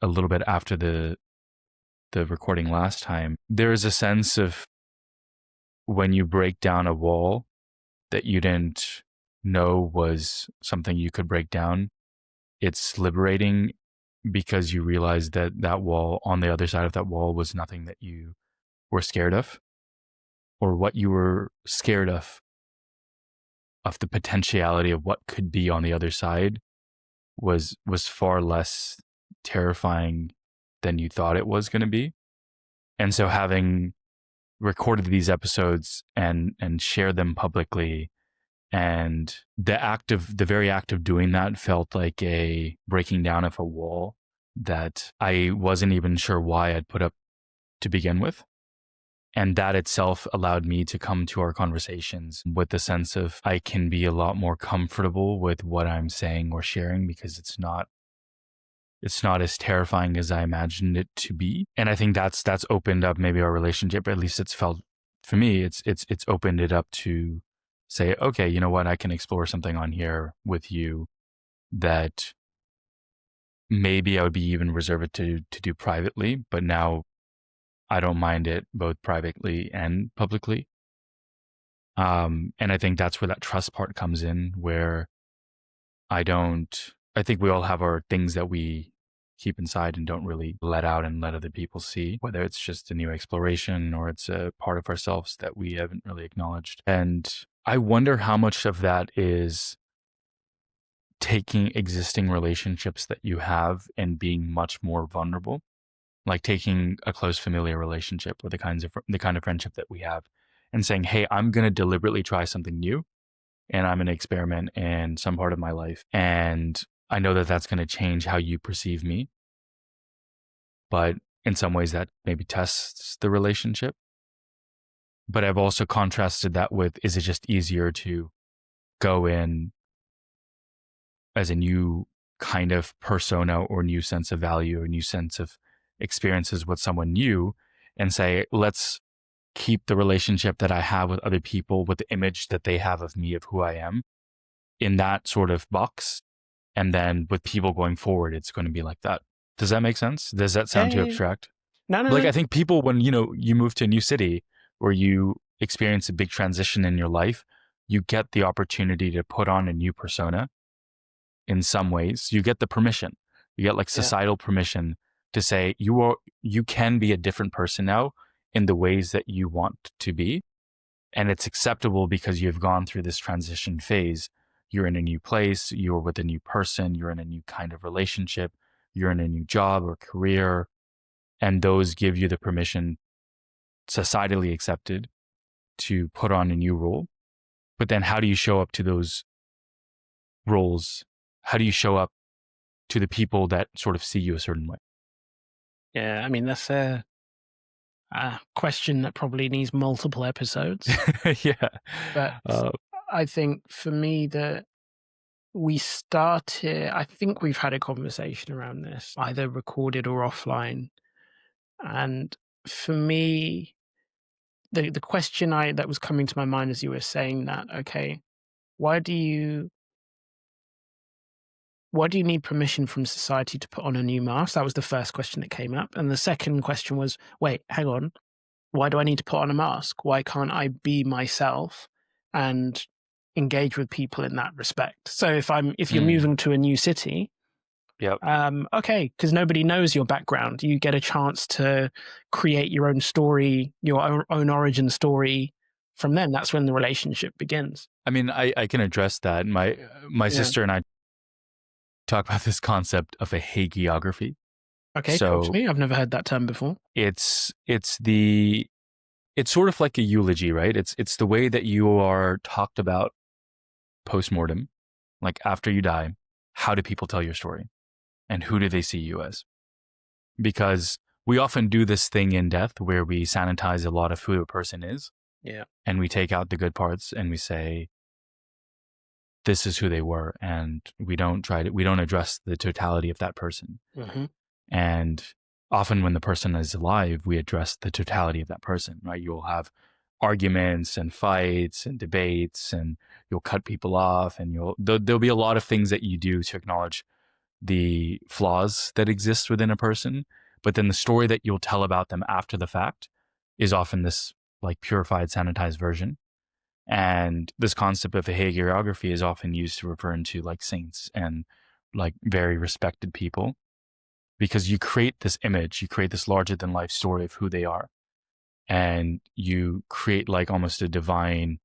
a little bit after the recording last time. There is a sense of when you break down a wall that you didn't know was something you could break down. It's liberating because you realize that that wall, on the other side of that wall, was nothing that you were scared of, or what you were scared of the potentiality of what could be on the other side was far less terrifying than you thought it was going to be. And so having recorded these episodes and shared them publicly, and the very act of doing that felt like a breaking down of a wall that I wasn't even sure why I'd put up to begin with. And that itself allowed me to come to our conversations with the sense of I can be a lot more comfortable with what I'm saying or sharing, because it's not as terrifying as I imagined it to be. And I think that's opened up maybe our relationship, or at least it's felt for me, it's opened it up to say, okay, you know what, I can explore something on here with you that maybe I would be even reserved to do privately, but now I don't mind it both privately and publicly. And I think that's where that trust part comes in, where I think we all have our things that we keep inside and don't really let out and let other people see, whether it's just a new exploration or it's a part of ourselves that we haven't really acknowledged. And I wonder how much of that is taking existing relationships that you have and being much more vulnerable, like taking a close familiar relationship or the kind of friendship that we have and saying, hey, I'm going to deliberately try something new, and I'm going to experiment in some part of my life. And I know that that's going to change how you perceive me, but in some ways that maybe tests the relationship. But I've also contrasted that with, is it just easier to go in as a new kind of persona or new sense of value or new sense of experiences with someone new and say, let's keep the relationship that I have with other people with the image that they have of me, of who I am, in that sort of box. And then with people going forward, it's going to be like that. Does that make sense? Does that sound too Hey. abstract? No, no, Like, I no. think people, when, you move to a new city or you experience a big transition in your life, you get the opportunity to put on a new persona in some ways. You get the permission. You get like Yeah. societal permission to say you can be a different person now in the ways that you want to be. And it's acceptable because you've gone through this transition phase. You're in a new place, you're with a new person, you're in a new kind of relationship, you're in a new job or career. And those give you the permission, societally accepted, to put on a new role. But then how do you show up to those roles? How do you show up to the people that sort of see you a certain way? Yeah. I mean, that's Question that probably needs multiple episodes. Yeah. But Uh, I think for me that I think we've had a conversation around this, either recorded or offline. And for me, the question that was coming to my mind as you were saying that, okay, why do you why do you need permission from society to put on a new mask? That was the first question that came up. And the second question was, wait, hang on, why do I need to put on a mask? Why can't I be myself and engage with people in that respect? So if you're mm, moving to a new city, yep. okay, because nobody knows your background, you get a chance to create your own story, your own origin story. From then, that's when the relationship begins. I mean, I can address that. My Yeah. sister and I talk about this concept of a hagiography. Okay, talk to So me. I've never heard that term before. it's sort of like a eulogy, right? It's the way that you are talked about post-mortem, like after you die. How do people tell your story? And who do they see you as? Because we often do this thing in death where we sanitize a lot of who a person is, Yeah. and we take out the good parts and we say, this is who they were. And we don't address the totality of that person. Hmm. And often when the person is alive, we address the totality of that person, right? You'll have arguments and fights and debates, and you'll cut people off, and there'll be a lot of things that you do to acknowledge the flaws that exist within a person. But then the story that you'll tell about them after the fact is often this like purified, sanitized version. And this concept of a hagiography is often used to refer to like saints and like very respected people, because you create this image, you create this larger than life story of who they are. And you create like almost a divine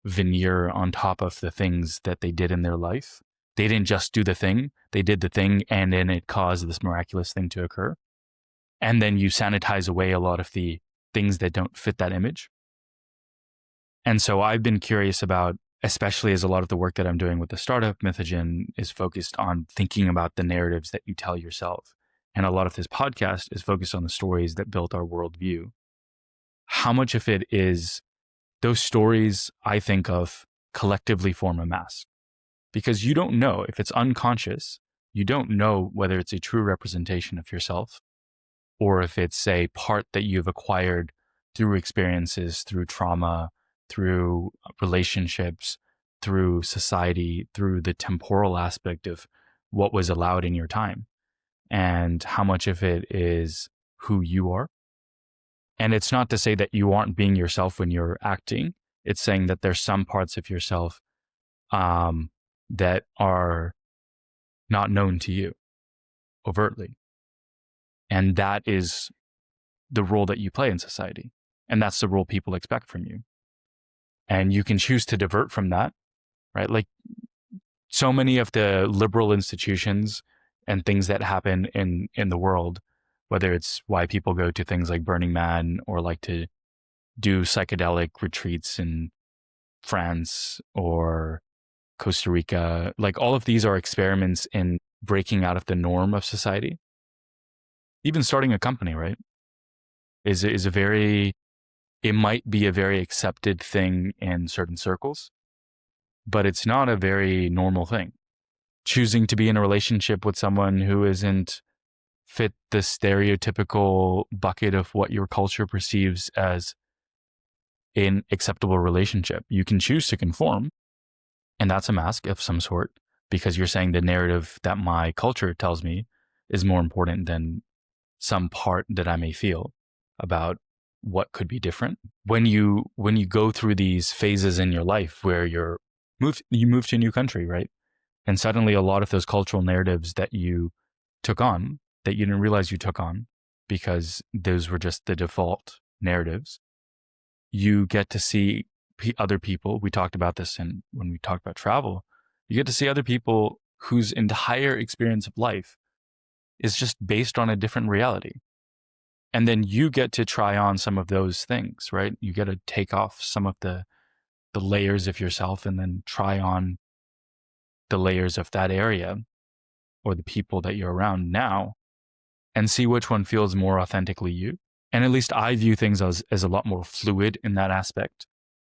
veneer on top of the things that they did in their life. They didn't just do the thing, they did the thing, and then it caused this miraculous thing to occur. And then you sanitize away a lot of the things that don't fit that image. And so I've been curious about, especially as a lot of the work that I'm doing with the startup Mythogen is focused on thinking about the narratives that you tell yourself. And a lot of this podcast is focused on the stories that built our worldview. How much of it is those stories I think of collectively form a mask? Because you don't know if it's unconscious, you don't know whether it's a true representation of yourself or if it's a part that you've acquired through experiences, through trauma, through relationships, through society, through the temporal aspect of what was allowed in your time, and how much of it is who you are. And it's not to say that you aren't being yourself when you're acting. It's saying that there's some parts of yourself that are not known to you overtly. And that is the role that you play in society. And that's the role people expect from you. And you can choose to divert from that, right? Like so many of the liberal institutions and things that happen in the world, whether it's why people go to things like Burning Man or like to do psychedelic retreats in France or Costa Rica, like all of these are experiments in breaking out of the norm of society. Even starting a company, right, is a very, it might be a very accepted thing in certain circles, but it's not a very normal thing. Choosing to be in a relationship with someone who isn't fit the stereotypical bucket of what your culture perceives as an acceptable relationship. You can choose to conform, and that's a mask of some sort, because you're saying the narrative that my culture tells me is more important than some part that I may feel about what could be different. When you go through these phases in your life where you move to a new country, right? And suddenly a lot of those cultural narratives that you took on, that you didn't realize you took on because those were just the default narratives, you get to see other people. We talked about this when we talked about travel. You get to see other people whose entire experience of life is just based on a different reality. And then you get to try on some of those things, right? You get to take off some of the layers of yourself and then try on the layers of that area or the people that you're around now and see which one feels more authentically you. And at least I view things as a lot more fluid in that aspect.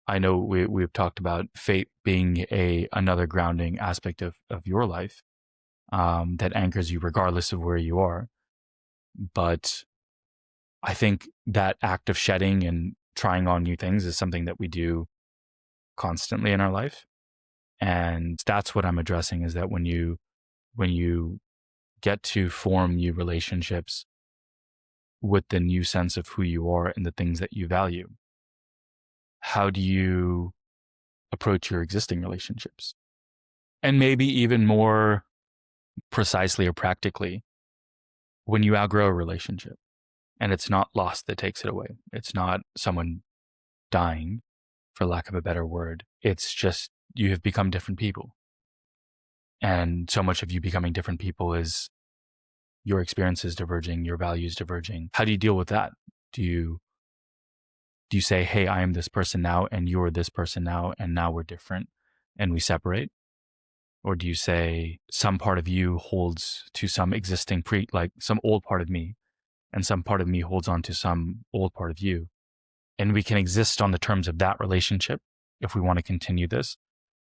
I know we've talked about fate being another grounding aspect of your life, that anchors you regardless of where you are. But I think that act of shedding and trying on new things is something that we do constantly in our life. And that's what I'm addressing, is that when you get to form new relationships with the new sense of who you are and the things that you value, how do you approach your existing relationships? And maybe even more precisely or practically, when you outgrow a relationship and it's not loss that takes it away, it's not someone dying, for lack of a better word, it's just you have become different people. And so much of you becoming different people is your experiences diverging, your values diverging. How do you deal with that? Do you say, hey, I am this person now and you're this person now, and now we're different and we separate? Or do you say some part of you holds to some existing like some old part of me, and some part of me holds on to some old part of you? And we can exist on the terms of that relationship if we want to continue this.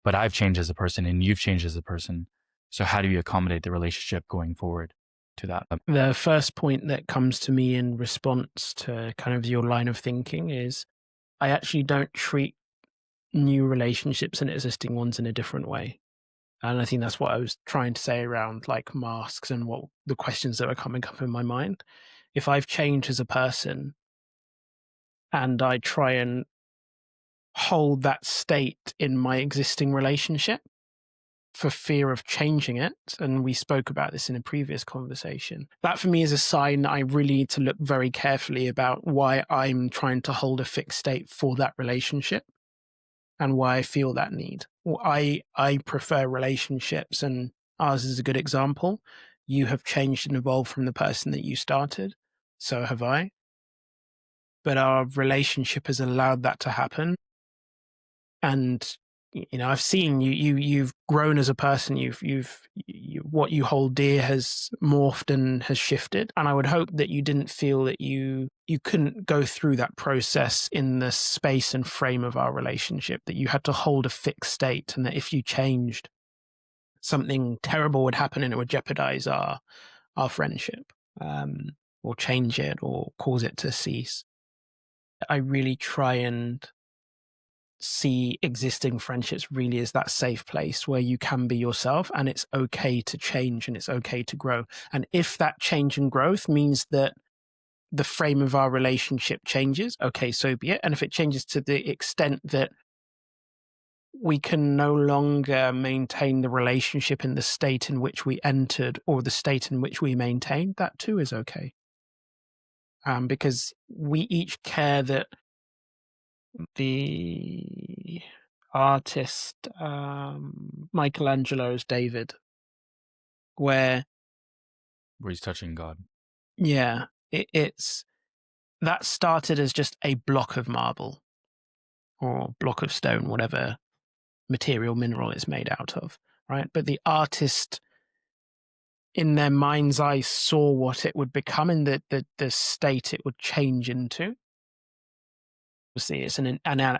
But I've changed as a person and you've changed as a person. So how do you accommodate the relationship going forward to that? The first point that comes to me in response to kind of your line of thinking is I actually don't treat new relationships and existing ones in a different way. And I think that's what I was trying to say around like masks and what the questions that were coming up in my mind. If I've changed as a person and I try and hold that state in my existing relationship for fear of changing it, and we spoke about this in a previous conversation, that for me is a sign that I really need to look very carefully about why I'm trying to hold a fixed state for that relationship and why I feel that need. Well, I prefer relationships, and ours is a good example. You have changed and evolved from the person that you started. So have I. But our relationship has allowed that to happen. And I've seen you've grown as a person. What you hold dear has morphed and has shifted. And I would hope that you didn't feel that you couldn't go through that process in the space and frame of our relationship, that you had to hold a fixed state, and that if you changed, something terrible would happen and it would jeopardize our friendship, or change it or cause it to cease. I really try and see existing friendships really as that safe place where you can be yourself, and it's okay to change and it's okay to grow. And if that change and growth means that the frame of our relationship changes, okay, so be it. And if it changes to the extent that we can no longer maintain the relationship in the state in which we entered or the state in which we maintained, that too is okay. Because we each care that the artist, Michelangelo's David, where, Where he's touching God. yeah, it's that started as just a block of marble or block of stone, whatever material mineral it's made out of, right? But the artist, in their mind's eye, saw what it would become in the state it would change into. Obviously, it's an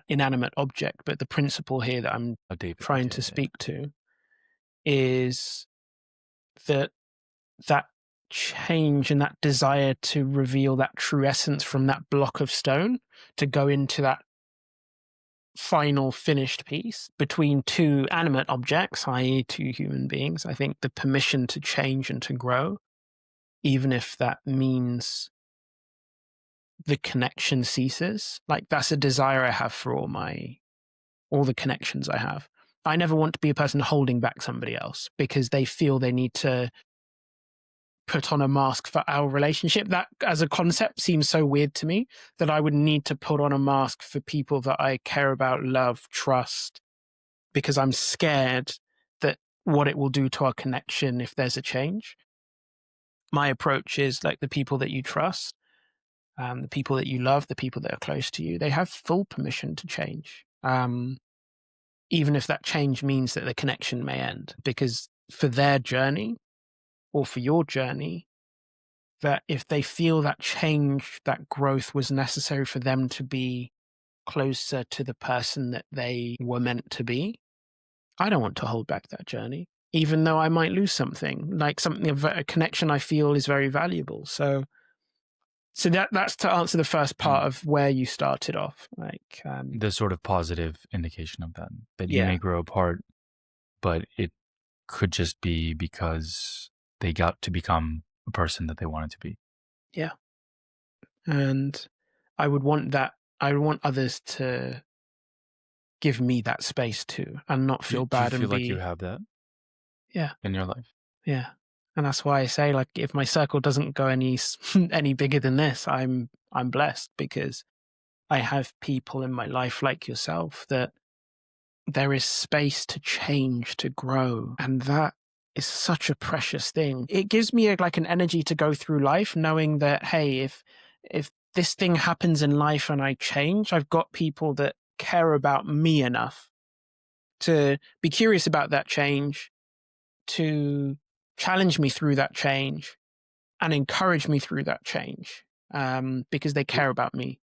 inanimate object, but the principle here that I'm David. trying to speak to is that that change and that desire to reveal that true essence from that block of stone to go into that final finished piece between two animate objects, i.e., two human beings. I think the permission to change and to grow, even if that means the connection ceases, like that's a desire I have for all the connections I have. I never want to be a person holding back somebody else because they feel they need to put on a mask for our relationship. That as a concept seems so weird to me, that I would need to put on a mask for people that I care about, love, trust, because I'm scared that what it will do to our connection if there's a change. My approach is like the people that you trust, the people that you love, the people that are close to you, they have full permission to change. Even if that change means that the connection may end, because for their journey or for your journey, that if they feel that change, that growth was necessary for them to be closer to the person that they were meant to be, I don't want to hold back that journey, even though I might lose something, like something of a connection I feel is very valuable. So that's to answer the first part of where you started off. Like, The sort of positive indication of that you yeah, may grow apart, but it could just be because they got to become a person that they wanted to be. yeah. And I would want that. I would want others to give me that space too, and not Do feel you bad and feel like you be, have that yeah, in your life? yeah. And that's why I say, like, if my circle doesn't go any any bigger than this, I'm blessed because I have people in my life like yourself that there is space to change, to grow. And that is such a precious thing. It gives me like an energy to go through life knowing that, hey, if this thing happens in life and I change, I've got people that care about me enough to be curious about that change, to challenge me through that change and encourage me through that change, because they care about me.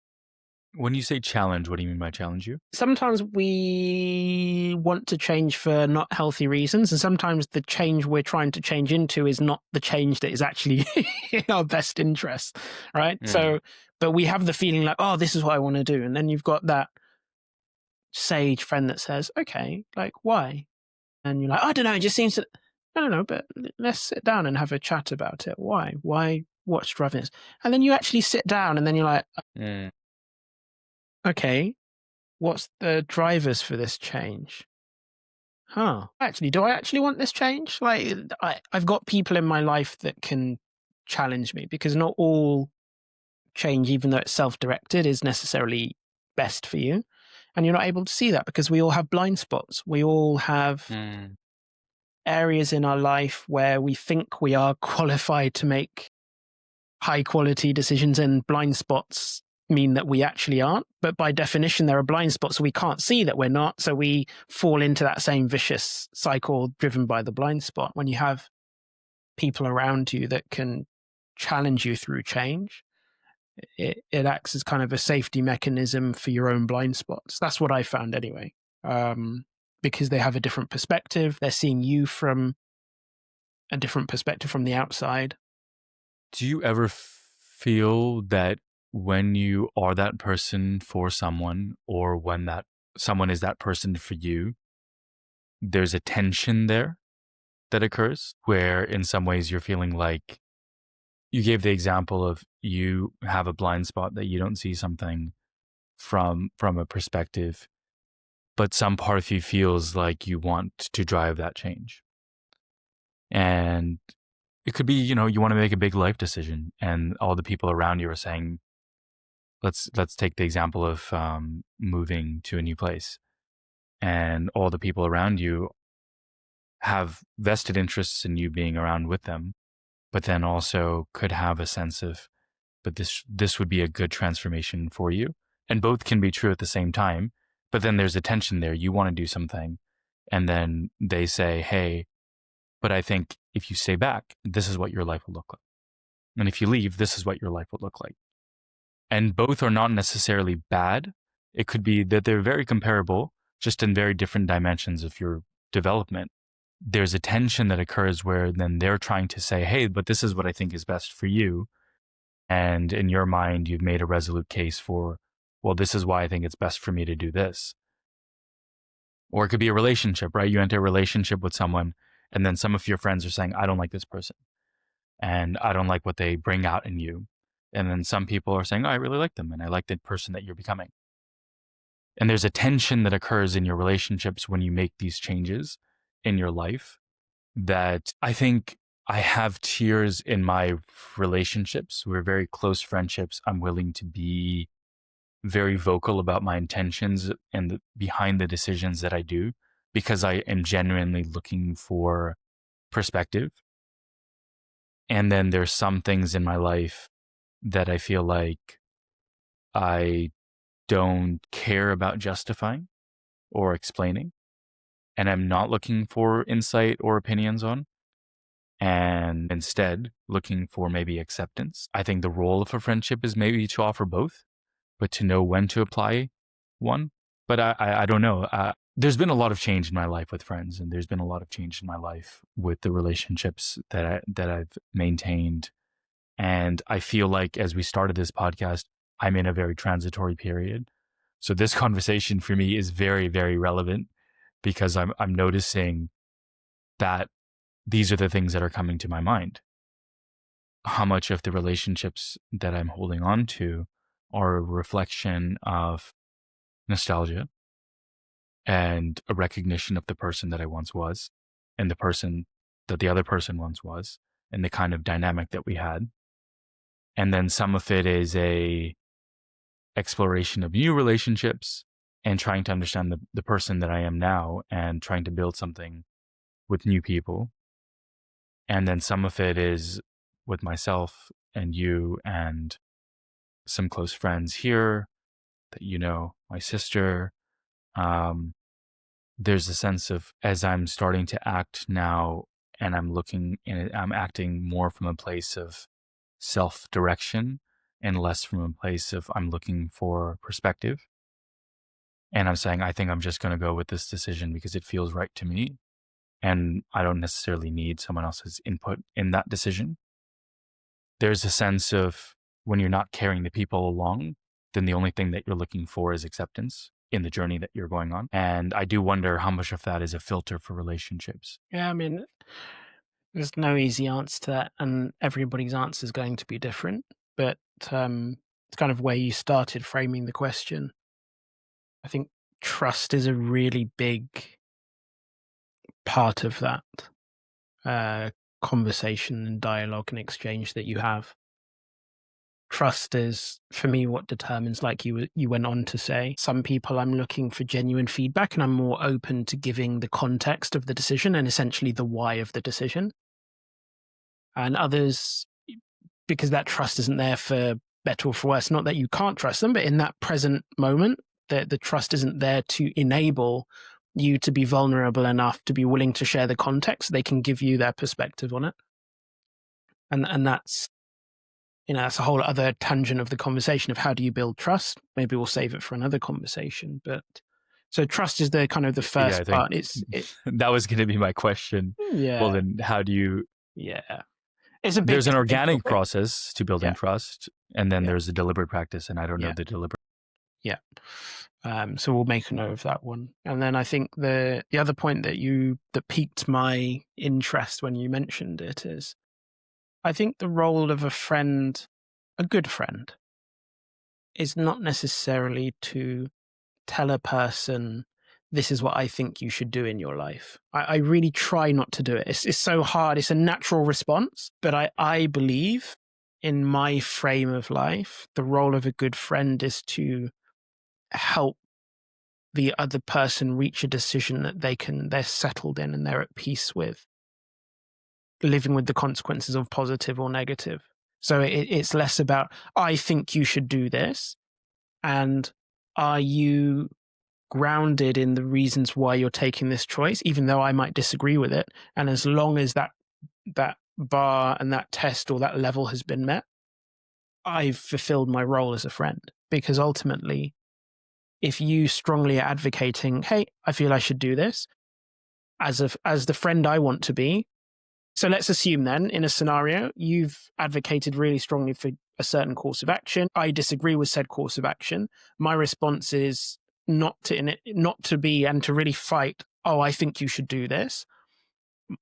When you say challenge, what do you mean by challenge you? Sometimes we want to change for not healthy reasons, and sometimes the change we're trying to change into is not the change that is actually in our best interest, right? So, but we have the feeling like, oh, this is what I want to do, and then you've got that sage friend that says, okay, like why? And you're like, I don't know, it just seems to. No, but let's sit down and have a chat about it. Why? Why? What's driving this? And then you actually sit down, and then you're like, Mm. okay, what's the drivers for this change? Huh. Actually, do I actually want this change? Like, I've got people in my life that can challenge me because not all change, even though it's self directed, is necessarily best for you. And you're not able to see that because we all have blind spots. We all have Mm. areas in our life where we think we are qualified to make high quality decisions, and blind spots mean that we actually aren't. But by definition, there are blind spots, so we can't see that we're not. So we fall into that same vicious cycle driven by the blind spot. When you have people around you that can challenge you through change, it acts as kind of a safety mechanism for your own blind spots. That's what I found anyway. Because they have a different perspective. They're seeing you from a different perspective from the outside. Do you ever feel that when you are that person for someone, or when that someone is that person for you, there's a tension there that occurs where in some ways you're feeling like you gave the example of you have a blind spot that you don't see something from a perspective, but some part of you feels like you want to drive that change. And it could be, you want to make a big life decision and all the people around you are saying, let's take the example of moving to a new place, and all the people around you have vested interests in you being around with them, but then also could have a sense of, but this would be a good transformation for you. And both can be true at the same time. But then there's a tension there. You want to do something, and then they say, hey, but I think if you stay back, this is what your life will look like. And if you leave, this is what your life will look like. And both are not necessarily bad. It could be that they're very comparable, just in very different dimensions of your development. There's a tension that occurs where then they're trying to say, hey, but this is what I think is best for you. And in your mind, you've made a resolute case for, well, this is why I think it's best for me to do this. Or it could be a relationship, right? You enter a relationship with someone, and then some of your friends are saying, I don't like this person, and I don't like what they bring out in you. And then some people are saying, oh, I really like them, and I like the person that you're becoming. And there's a tension that occurs in your relationships when you make these changes in your life that I think I have tiers in my relationships. We're very close friendships. I'm willing to be very vocal about my intentions and behind the decisions that I do, because I am genuinely looking for perspective. And then there's some things in my life that I feel like I don't care about justifying or explaining, and I'm not looking for insight or opinions on. and instead looking for maybe acceptance. I think the role of a friendship is maybe to offer both, but to know when to apply one. But I don't know. There's been a lot of change in my life with friends, and there's been a lot of change in my life with the relationships that I've maintained. And I feel like as we started this podcast, I'm in a very transitory period. So this conversation for me is very, very relevant because I'm noticing that these are the things that are coming to my mind. How much of the relationships that I'm holding on to are a reflection of nostalgia and a recognition of the person that I once was and the person that the other person once was and the kind of dynamic that we had. And then some of it is a exploration of new relationships and trying to understand the person that I am now and trying to build something with new people. And then some of it is with myself and you and some close friends here that you know, my sister. There's a sense of as I'm starting to act now and I'm acting more from a place of self direction and less from a place of I'm looking for perspective. And I'm saying, I think I'm just going to go with this decision because it feels right to me. And I don't necessarily need someone else's input in that decision. There's a sense of when you're not carrying the people along, then the only thing that you're looking for is acceptance in the journey that you're going on. And I do wonder how much of that is a filter for relationships. Yeah, I mean, there's no easy answer to that, and everybody's answer is going to be different. But it's kind of where you started framing the question. I think trust is a really big part of that conversation and dialogue and exchange that you have. Trust is, for me, what determines, like you went on to say, some people I'm looking for genuine feedback and I'm more open to giving the context of the decision and essentially the why of the decision. And others, because that trust isn't there for better or for worse, not that you can't trust them, but in that present moment, the trust isn't there to enable you to be vulnerable enough to be willing to share the context. They can give you their perspective on it. And that's, that's a whole other tangent of the conversation of how do you build trust. Maybe we'll save it for another conversation. But so trust is the kind of the Yeah, I first think part. It's that was going to be my question. Well, yeah, then how do you, yeah. It's a there's an big organic topic. process to building Yeah, trust, and then yeah, there's a deliberate practice, and I don't know yeah, the deliberate. yeah. So we'll make a note of that one. And then I think the other point that piqued my interest when you mentioned it is, I think the role of a friend, a good friend, is not necessarily to tell a person, this is what I think you should do in your life. I really try not to do it. It's so hard. It's a natural response. But I believe in my frame of life, the role of a good friend is to help the other person reach a decision that they're settled in and they're at peace with, living with the consequences of positive or negative. So it's less about, I think you should do this, and are you grounded in the reasons why you're taking this choice, even though I might disagree with it. And as long as that bar and that test or that level has been met, I've fulfilled my role as a friend. Because ultimately, if you strongly are advocating, hey, I feel I should do this, as the friend I want to be. So let's assume then, in a scenario, you've advocated really strongly for a certain course of action. I disagree with said course of action. My response is not to be and to really fight, oh, I think you should do this.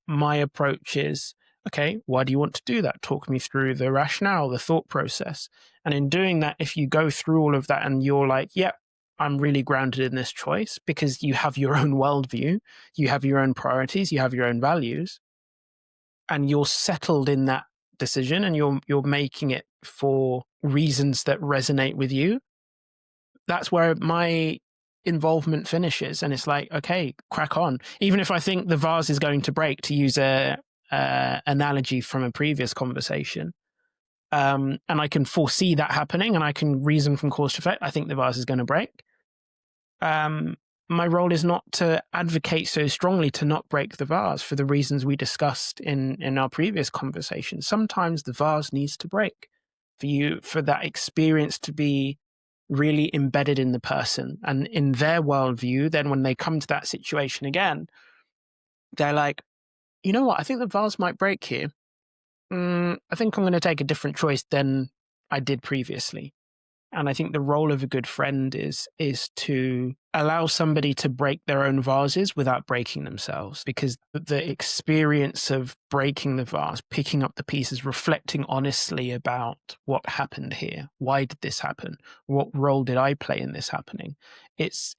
My approach is, okay, why do you want to do that? Talk me through the rationale, the thought process. And in doing that, if you go through all of that and you're like, yeah, I'm really grounded in this choice because you have your own worldview, you have your own priorities, you have your own values, and you're settled in that decision and you're making it for reasons that resonate with you, that's where my involvement finishes. And it's like, okay, crack on. Even if I think the vase is going to break, to use a analogy from a previous conversation, and I can foresee that happening and I can reason from cause to effect, I think the vase is going to break. my role is not to advocate so strongly to not break the vase for the reasons we discussed in our previous conversation. Sometimes the vase needs to break for that experience to be really embedded in the person and in their worldview. Then when they come to that situation again, they're like, you know what, I think the vase might break here. I think I'm going to take a different choice than I did previously. And I think the role of a good friend is to allow somebody to break their own vases without breaking themselves, because the experience of breaking the vase, picking up the pieces, reflecting honestly about what happened here, why did this happen, what role did I play in this happening, it's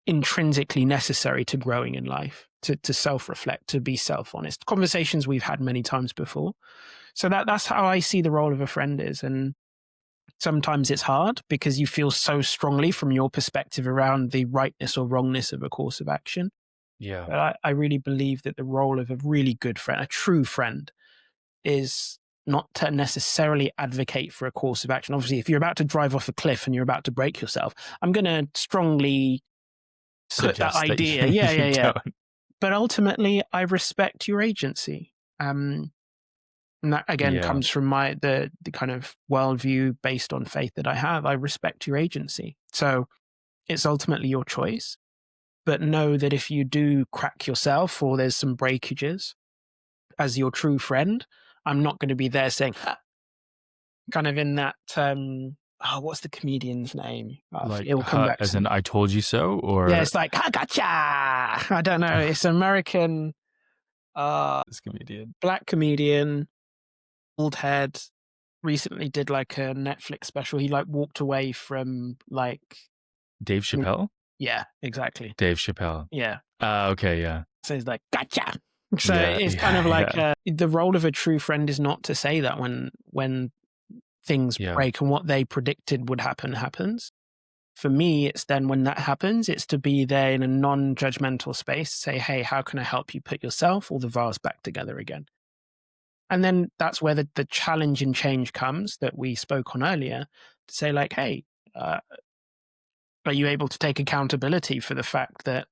intrinsically necessary to growing in life, to self-reflect, to be self-honest. Conversations we've had many times before. So that's how I see the role of a friend is. And sometimes it's hard because you feel so strongly from your perspective around the rightness or wrongness of a course of action. Yeah. But I really believe that the role of a really good friend, a true friend, is not to necessarily advocate for a course of action. Obviously, if you're about to drive off a cliff and you're about to break yourself, I'm going to strongly put that Suggest that idea. you Yeah. don't. But ultimately, I respect your agency. And that again Yeah. comes from the kind of worldview based on faith that I have. I respect your agency. So it's ultimately your choice. But know that if you do crack yourself or there's some breakages, as your true friend, I'm not going to be there saying, "Ha," kind of in that, what's the comedian's name? Like, It will come back as to in me. I told you so, Yeah, or it's like, I gotcha. I don't know. It's American, this comedian. black comedian, bald head, recently did like a Netflix special. He like walked away from like, Dave Chappelle? yeah, exactly. Dave Chappelle. Yeah. Okay, yeah. So he's like, gotcha. So Yeah, it's kind of yeah, like yeah. the role of a true friend is not to say that when things Yeah. break and what they predicted would happen happens. For me, it's then when that happens, it's to be there in a non-judgmental space, say, hey, how can I help you put yourself or the vase back together again? And then that's where the challenge and change comes that we spoke on earlier, to say like, hey, uh, are you able to take accountability for the fact that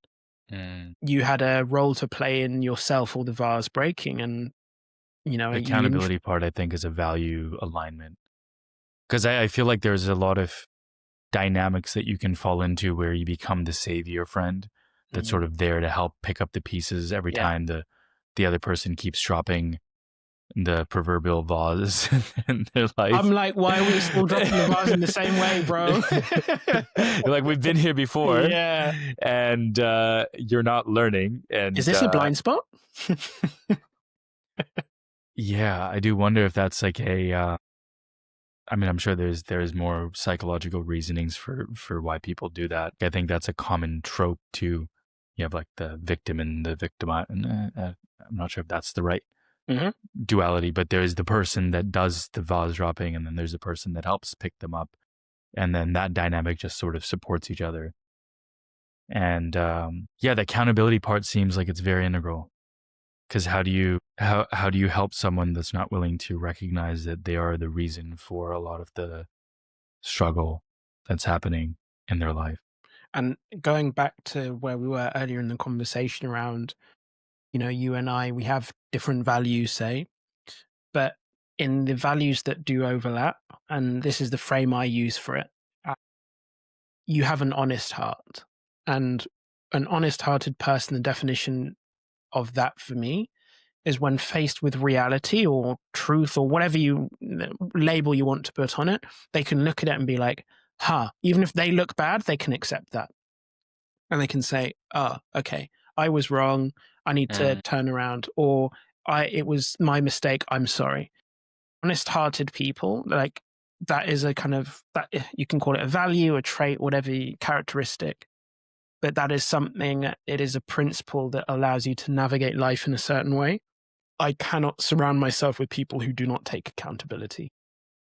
Mm. you had a role to play in yourself or the vase breaking? And, The accountability part, I think, is a value alignment. Because I feel like there's a lot of dynamics that you can fall into where you become the savior friend that's sort of there to help pick up the pieces every yeah. time the other person keeps dropping the proverbial vase in their life. I'm like, why are we still dropping the vase in the same way, bro? You're like, we've been here before, Yeah. and you're not learning. And Is this a blind spot? yeah, I do wonder if that's like a. I mean, I'm sure there's more psychological reasonings for why people do that. I think that's a common trope too. You have like the victim and the victimized. I'm not sure if that's the right duality, but there's the person that does the vase dropping, and then there's the person that helps pick them up, and then that dynamic just sort of supports each other. And yeah, the accountability part seems like it's very integral. Because how do you help someone that's not willing to recognize that they are the reason for a lot of the struggle that's happening in their life? And going back to where we were earlier in the conversation around, you and I, we have different values, say, but in the values that do overlap, and this is the frame I use for it, you have an honest heart. And an honest hearted person, the definition of that for me is when faced with reality or truth or whatever label you want to put on it, they can look at it and be like, even if they look bad, they can accept that. And they can say, oh, okay, I was wrong. I need to turn around, or it was my mistake. I'm sorry. Honest hearted people, like that is a kind of that you can call it a value, a trait, whatever characteristic. But that is something, it is a principle that allows you to navigate life in a certain way. I cannot surround myself with people who do not take accountability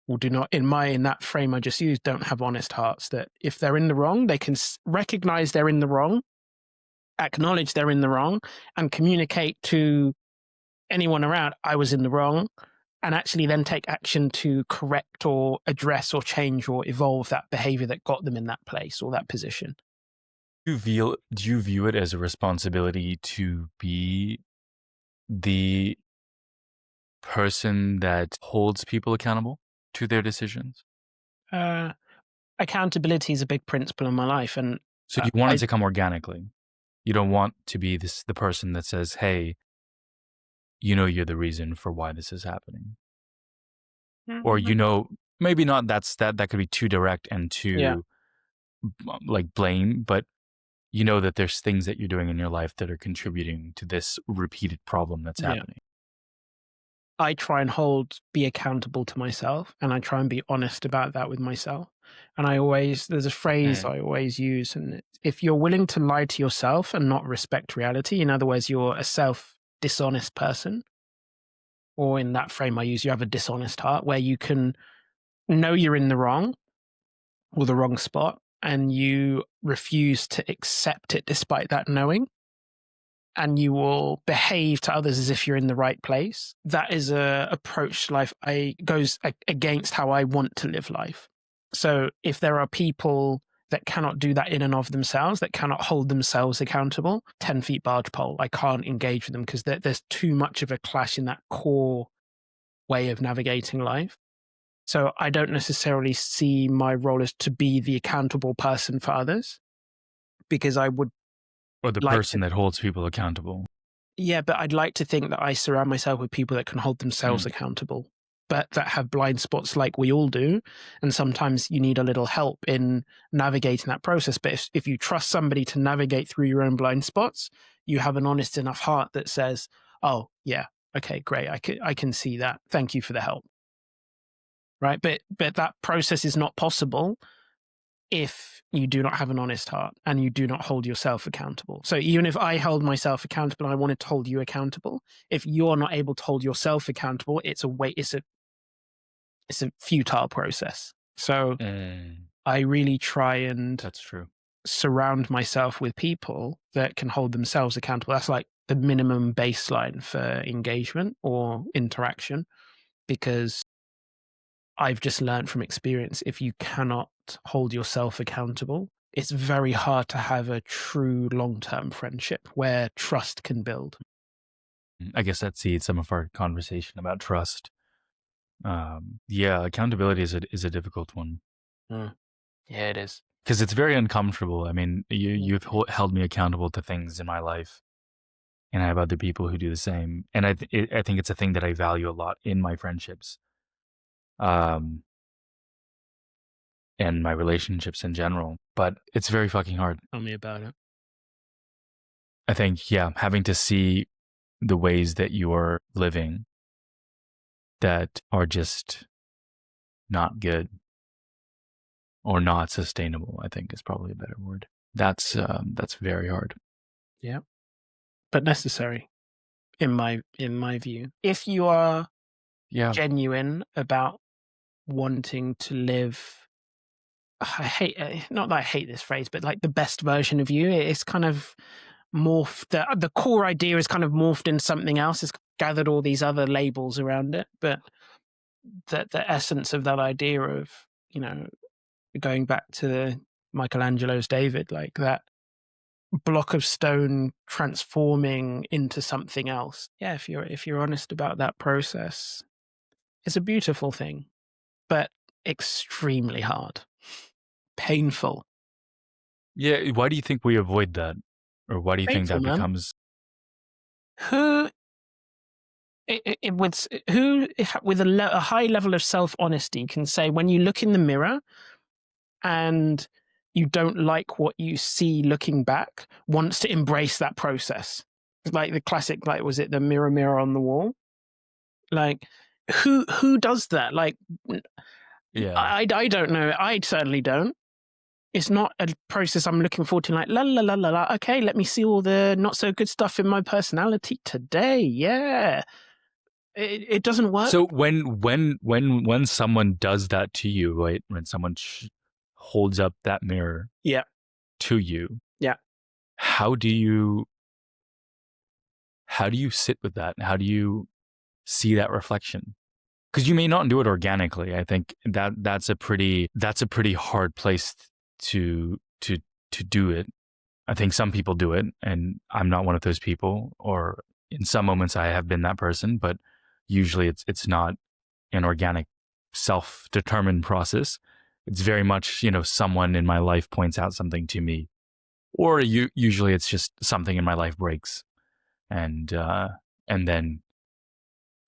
or do not, in that frame I just used, don't have honest hearts, that if they're in the wrong, they can recognize they're in the wrong, acknowledge they're in the wrong, and communicate to anyone around, I was in the wrong, and actually then take action to correct or address or change or evolve that behavior that got them in that place or that position. Do you view it as a responsibility to be the person that holds people accountable to their decisions? Uh, Accountability is a big principle in my life, and So you want it I to come organically. You don't want to be the person that says, "Hey, you know, you're the reason for why this is happening," or mm, you know, maybe not. That could be too direct and yeah, too like blame, but you know that there's things that you're doing in your life that are contributing to this repeated problem that's yeah. happening. I try and be accountable to myself, and I try and be honest about that with myself. And there's a phrase Mm. I always use, and if you're willing to lie to yourself and not respect reality, in other words, you're a self dishonest person, or in that frame I use, you have a dishonest heart where you can know you're in the wrong or the wrong spot, and you refuse to accept it despite that knowing, and you will behave to others as if you're in the right place. That is a approach to life I goes against how I want to live life. So if there are people that cannot do that in and of themselves, that cannot hold themselves accountable, 10 feet barge pole, I can't engage with them because there's too much of a clash in that core way of navigating life. So I don't necessarily see my role as to be the accountable person for others, because I would Or the like to. person that holds people accountable. Yeah, but I'd like to think that I surround myself with people that can hold themselves Mm. accountable, but that have blind spots like we all do. And sometimes you need a little help in navigating that process. But if you trust somebody to navigate through your own blind spots, you have an honest enough heart that says, oh, yeah, okay, great. I can see that. Thank you for the help. Right. But that process is not possible if you do not have an honest heart and you do not hold yourself accountable. So even if I hold myself accountable and I wanted to hold you accountable, if you're not able to hold yourself accountable, it's a futile process. So Mm. I really try and That's true. surround myself with people that can hold themselves accountable. That's like the minimum baseline for engagement or interaction, because I've just learned from experience, if you cannot hold yourself accountable, it's very hard to have a true long-term friendship where trust can build. I guess that seeds some of our conversation about trust. Yeah, accountability is a difficult one Mm. Yeah, it is. because it's very uncomfortable. I mean, Mm. you've held me accountable to things in my life, and I have other people who do the same. And I think it's a thing that I value a lot in my friendships, um, and my relationships in general. But it's very fucking hard. Tell me about it. I think, yeah, having to see the ways that you're living that are just not good or not sustainable, I think is probably a better word. That's very hard. Yeah, but necessary in my view. If you are Yeah. genuine about wanting to live, I hate, not that I hate this phrase, but like the best version of you, it's kind of morphed. The core idea is kind of morphed into something else. It's gathered all these other labels around it, but the essence of that idea of, you know, going back to Michelangelo's David, like that block of stone transforming into something else. Yeah, if you're honest about that process, it's a beautiful thing, but extremely hard, painful. Yeah. Why do you think we avoid that? Or why do you think Painful, that man. becomes Who with a high level of self honesty can say, when you look in the mirror and you don't like what you see looking back, wants to embrace that process? Like the classic, like, was it the mirror, mirror on the wall? Like, who does that? Like, Yeah. I don't know. I certainly don't. It's not a process I'm looking forward to. Like, la la la la la. Okay, let me see all the not so good stuff in my personality today. Yeah, it doesn't work. So when someone does that to you, right? When someone holds up that mirror Yeah, to you, yeah. how do you sit with that? How do you see that reflection? Because you may not do it organically. I think that's a pretty hard place to to do it. I think some people do it, and I'm not one of those people. Or in some moments, I have been that person, but usually it's not an organic, self-determined process. It's very much, someone in my life points out something to me, or usually it's just something in my life breaks, and then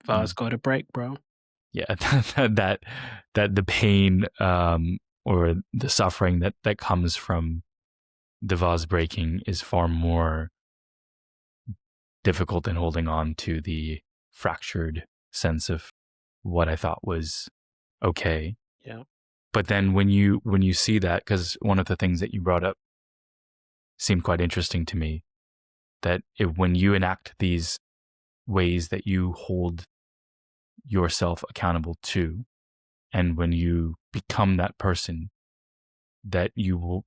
Vase got a break, bro. yeah, that the pain or the suffering that comes from the vase breaking is far more difficult than holding on to the fractured sense of what I thought was okay. Yeah. But then when you see that, because one of the things that you brought up seemed quite interesting to me, that when you enact these ways that you hold yourself accountable to, and when you become that person, that you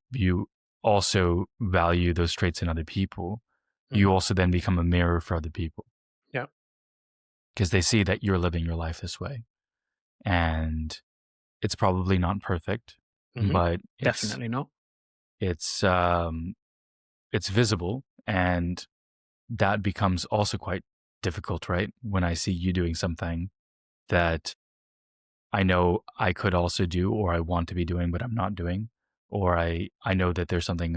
also value those traits in other people, you also then become a mirror for other people. Yeah. Because they see that you're living your life this way, and it's probably not perfect, but Definitely not. it's it's visible, and that becomes also quite difficult, right? When I see you doing something that I know I could also do, or I want to be doing, but I'm not doing, or I know that there's something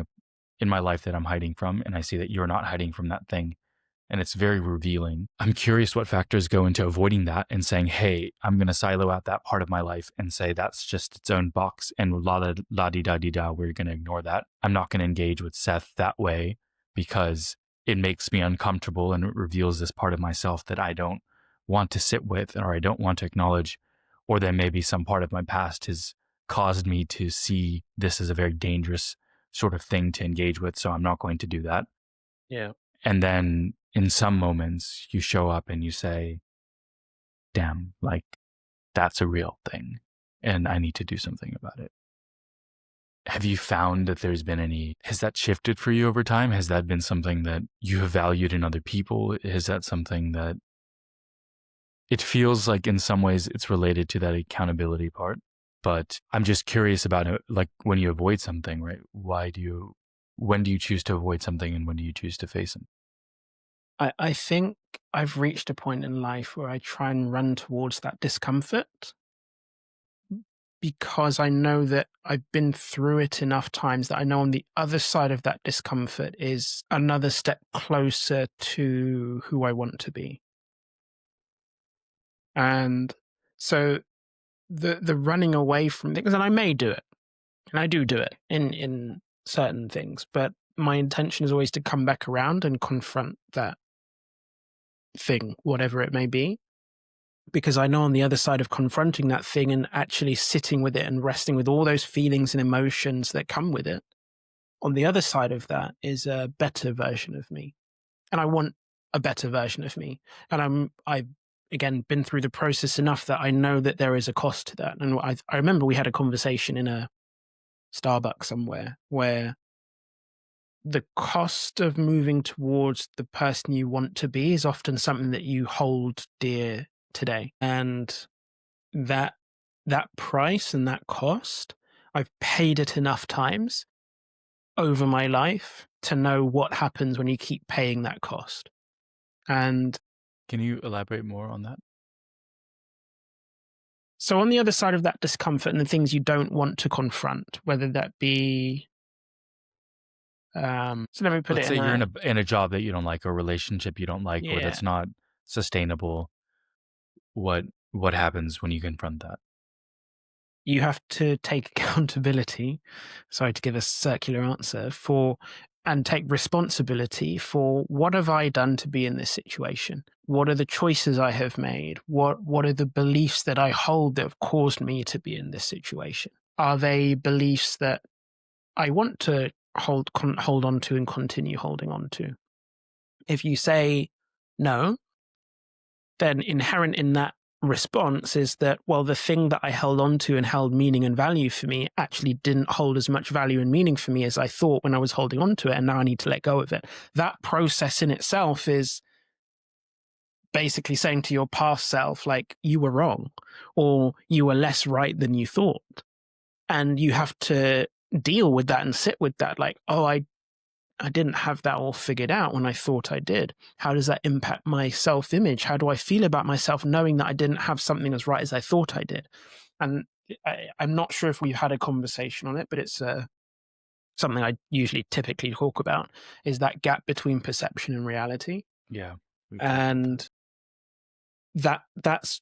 in my life that I'm hiding from, and I see that you're not hiding from that thing, and it's very revealing. I'm curious what factors go into avoiding that and saying, hey, I'm going to silo out that part of my life and say that's just its own box, and la di da di da, we're going to ignore that. I'm not going to engage with Seth that way because it makes me uncomfortable and it reveals this part of myself that I don't want to sit with or I don't want to acknowledge. Or then maybe some part of my past has caused me to see this as a very dangerous sort of thing to engage with. So I'm not going to do that. Yeah. And then in some moments you show up and you say, damn, like that's a real thing and I need to do something about it. Have you found that has that shifted for you over time? Has that been something that you have valued in other people? Is that something that it feels like in some ways it's related to that accountability part? But I'm just curious about it. Like when you avoid something, right? When do you choose to avoid something and when do you choose to face it? I think I've reached a point in life where I try and run towards that discomfort because I know that I've been through it enough times that I know on the other side of that discomfort is another step closer to who I want to be. And so the running away from things, and I may do it, and I do it in certain things, but my intention is always to come back around and confront that thing, whatever it may be, because I know on the other side of confronting that thing and actually sitting with it and resting with all those feelings and emotions that come with it, on the other side of that is a better version of me. And I want a better version of me. And I've again been through the process enough that I know that there is a cost to that. And I remember we had a conversation in a Starbucks somewhere where the cost of moving towards the person you want to be is often something that you hold dear today. And that that price and that cost, I've paid it enough times over my life to know what happens when you keep paying that cost. And Can you elaborate more on that? so on the other side of that discomfort and the things you don't want to confront, whether that be so let me put Let's it say in you're a in a job that you don't like, or a relationship you don't like, or yeah. that's not sustainable. What what happens when you confront that? You have to take accountability, sorry to give a circular answer, for and take responsibility for what have I done to be in this situation? What are the choices I have made? What are the beliefs that I hold that have caused me to be in this situation? Are they beliefs that I want to hold on to and continue holding on to? If you say no, then inherent in that response is that, well, the thing that I held on to and held meaning and value for me actually didn't hold as much value and meaning for me as I thought when I was holding on to it, and now I need to let go of it. That process in itself is basically saying to your past self, like, you were wrong, or you were less right than you thought. And you have to deal with that and sit with that, like, oh, I didn't have that all figured out when I thought I did. How does that impact my self-image? How do I feel about myself knowing that I didn't have something as right as I thought I did? And I'm not sure if we've had a conversation on it, but it's something I usually typically talk about, is that gap between perception and reality. Yeah. We've talked about And that's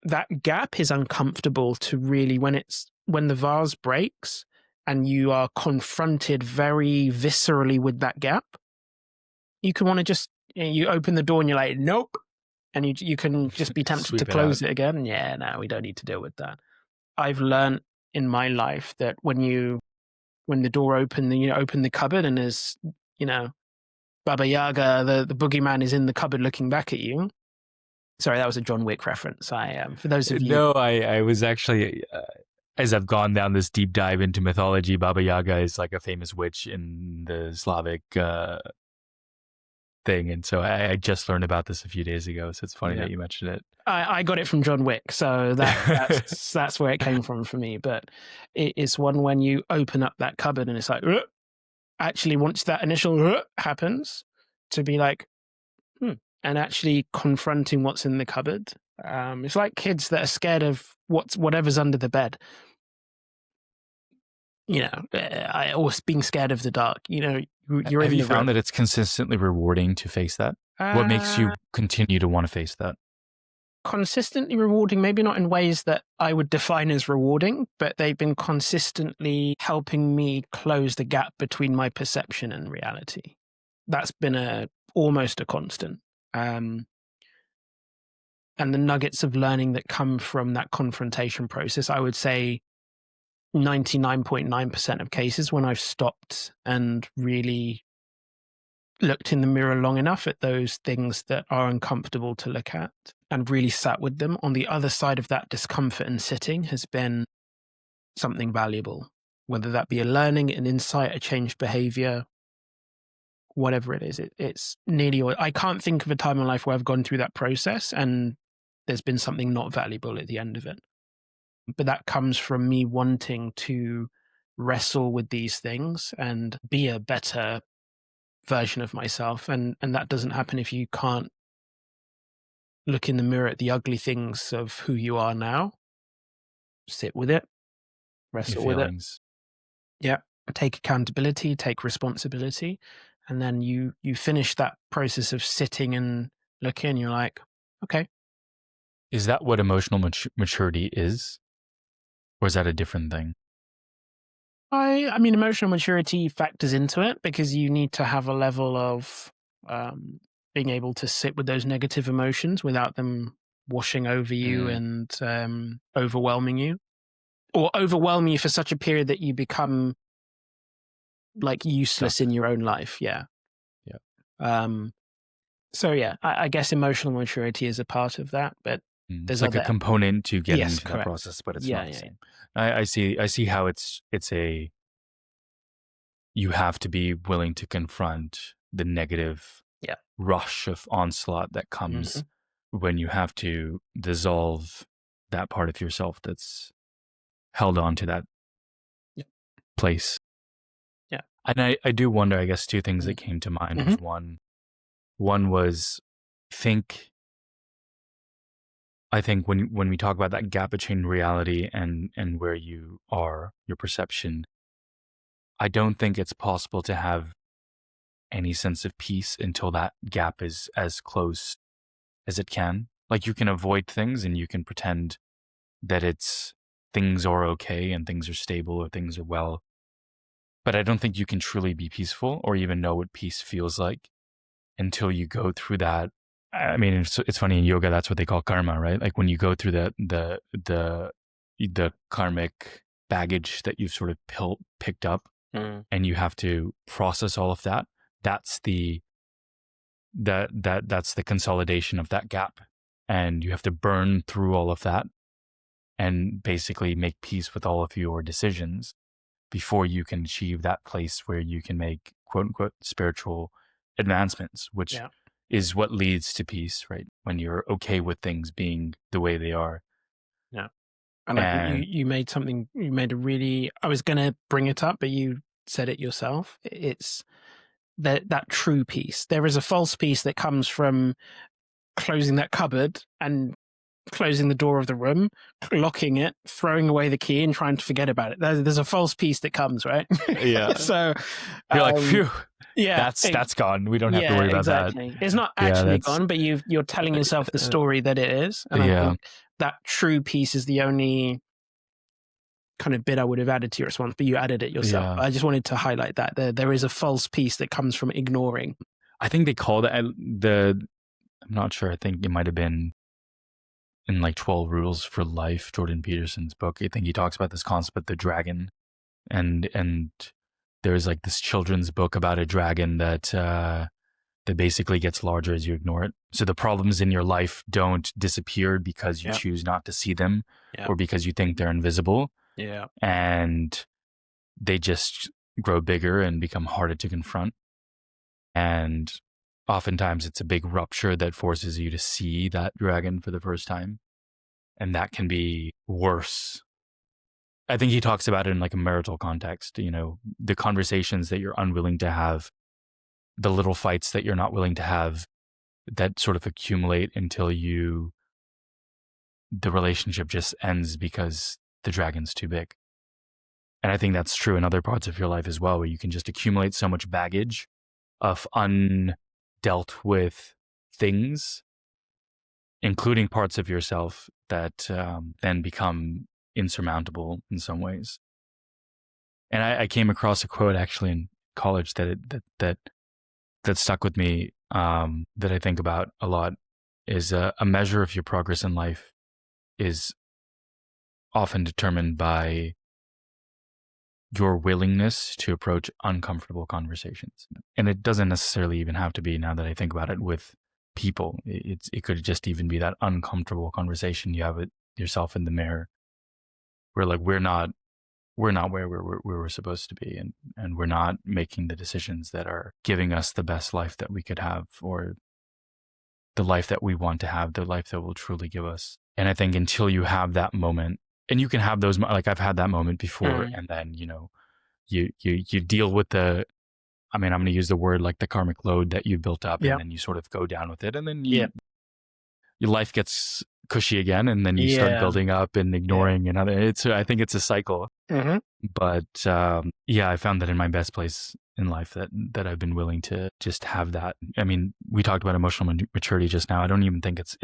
that gap is uncomfortable to really, when the vase breaks and you are confronted very viscerally with that gap, you can want to just, you open the door and you're like, nope. And you can just be tempted to Sweep it out. close it again. Yeah, no, we don't need to deal with that. I've learned in my life that when the door open, you open the cupboard and there's, Baba Yaga, the boogeyman is in the cupboard looking back at you. Sorry, that was a John Wick reference. For those of you. No, I was actually, as I've gone down this deep dive into mythology, Baba Yaga is like a famous witch in the Slavic thing. And so I just learned about this a few days ago. So it's funny that you mentioned it. I got it from John Wick, so that's where it came from for me. But it is one when you open up that cupboard and it's like, actually, once that initial happens, to be like, and actually confronting what's in the cupboard. It's like kids that are scared of whatever's under the bed. Or being scared of the dark. You're Have you found that it's consistently rewarding to face that? What makes you continue to want to face that? Consistently rewarding, maybe not in ways that I would define as rewarding, but they've been consistently helping me close the gap between my perception and reality. That's been almost a constant. And the nuggets of learning that come from that confrontation process, I would say 99.9% of cases, when I've stopped and really looked in the mirror long enough at those things that are uncomfortable to look at and really sat with them, on the other side of that discomfort and sitting has been something valuable, whether that be a learning, an insight, a changed behavior, whatever it is. It's nearly, I can't think of a time in life where I've gone through that process and there's been something not valuable at the end of it. But that comes from me wanting to wrestle with these things and be a better version of myself. And that doesn't happen if you can't look in the mirror at the ugly things of who you are now, sit with it, wrestle with it. Yeah. Take accountability, take responsibility. And then you finish that process of sitting and looking, you're like, okay. Is that what emotional maturity is? Or is that a different thing? I mean, emotional maturity factors into it because you need to have a level of being able to sit with those negative emotions without them washing over you and overwhelming you, or overwhelm you for such a period that you become like useless in your own life. Yeah. So yeah, I guess emotional maturity is a part of that, but there's like a component to getting into that process, but it's not the same. I see how it's you have to be willing to confront the negative rush of onslaught that comes when you have to dissolve that part of yourself that's held on to that place. Yeah. And I do wonder, I guess, two things that came to mind was one was I think when we talk about that gap between reality and where you are, your perception, I don't think it's possible to have any sense of peace until that gap is as close as it can. Like you can avoid things and you can pretend that things are okay and things are stable or things are well. But I don't think you can truly be peaceful or even know what peace feels like until you go through that. I mean, it's funny in yoga, that's what they call karma, right? Like when you go through the karmic baggage that you've sort of picked up and you have to process all of that. That's that's the consolidation of that gap. And you have to burn through all of that and basically make peace with all of your decisions before you can achieve that place where you can make quote unquote spiritual advancements, which is what leads to peace, right? When you're okay with things being the way they are. Yeah. And I think you made a really, I was going to bring it up, but you said it yourself. It's that true peace. There is a false peace that comes from closing that cupboard and closing the door of the room, locking it, throwing away the key, and trying to forget about it. There's a false peace that comes, right? Yeah. So You're like, phew, yeah, that's gone. We don't have to yeah, worry about that. exactly. It's not Yeah, actually that's gone, but you're telling yourself the story that it is. And I yeah. think that true peace is the only kind of bit I would have added to your response, but you added it yourself. Yeah. I just wanted to highlight that there is a false peace that comes from ignoring. I think they call that I'm not sure. I think it might have been in like 12 Rules for Life, Jordan Peterson's book. I think he talks about this concept, the dragon, and there's like this children's book about a dragon that basically gets larger as you ignore it. So the problems in your life don't disappear because you choose not to see them or because you think they're invisible. Yeah. And they just grow bigger and become harder to confront. And oftentimes it's a big rupture that forces you to see that dragon for the first time. And that can be worse. I think he talks about it in like a marital context, the conversations that you're unwilling to have, the little fights that you're not willing to have, that sort of accumulate until the relationship just ends because the dragon's too big. And I think that's true in other parts of your life as well, where you can just accumulate so much baggage of undealt with things, including parts of yourself that then become insurmountable in some ways. And I came across a quote actually in college that stuck with me, that I think about a lot, is a measure of your progress in life is often determined by your willingness to approach uncomfortable conversations. And it doesn't necessarily even have to be, now that I think about it, with people. It could just even be that uncomfortable conversation you have with yourself in the mirror, where like we're not where we're supposed to be, and we're not making the decisions that are giving us the best life that we could have, or the life that we want to have, the life that will truly give us. And I think until you have that moment, and you can have those, like I've had that moment before, and then you deal with I'm going to use the word like the karmic load that you built up, and then you sort of go down with it, and then your life gets cushy again, and then you start building up and ignoring another. I think it's a cycle. Mm-hmm. But I found that in my best place in life that I've been willing to just have that. I mean, we talked about emotional maturity just now. I don't even think it's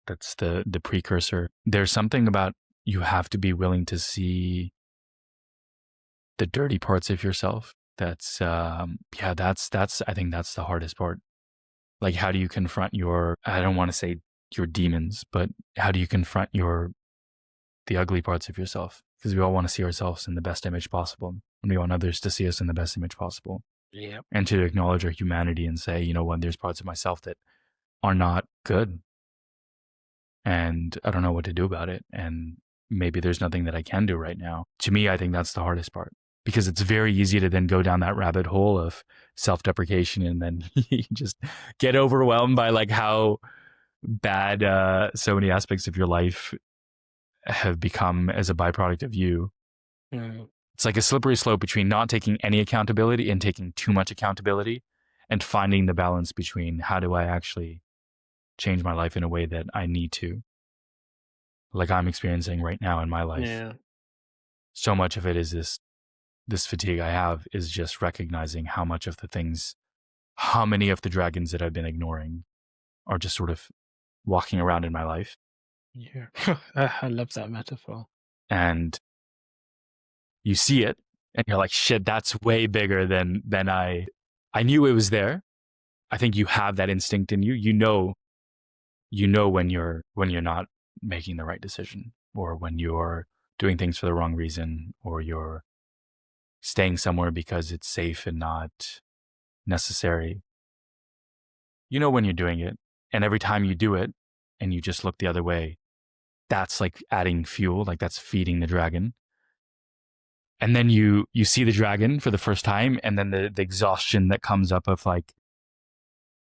that's the precursor. There's something about, you have to be willing to see the dirty parts of yourself. That's I think that's the hardest part. Like, how do you confront I don't want to say your demons, but how do you confront the ugly parts of yourself? Because we all want to see ourselves in the best image possible, and we want others to see us in the best image possible. Yeah. And to acknowledge our humanity and say, there's parts of myself that are not good, and I don't know what to do about it, and maybe there's nothing that I can do right now. To me, I think that's the hardest part, because it's very easy to then go down that rabbit hole of self-deprecation, and then you just get overwhelmed by like how bad so many aspects of your life have become as a byproduct of you. Mm. It's like a slippery slope between not taking any accountability and taking too much accountability, and finding the balance between, how do I actually change my life in a way that I need to, like I'm experiencing right now in my life. Yeah. So much of it is this fatigue I have, is just recognizing how many of the dragons that I've been ignoring are just sort of walking around in my life. Yeah. I love that metaphor. And you see it, and you're like, shit, that's way bigger than I knew it was there. I think you have that instinct in you. You know when you're not making the right decision, or when you're doing things for the wrong reason, or you're staying somewhere because it's safe and not necessary. You know when you're doing it, and every time you do it and you just look the other way, that's like adding fuel, like that's feeding the dragon. And then you see the dragon for the first time, and then the exhaustion that comes up of like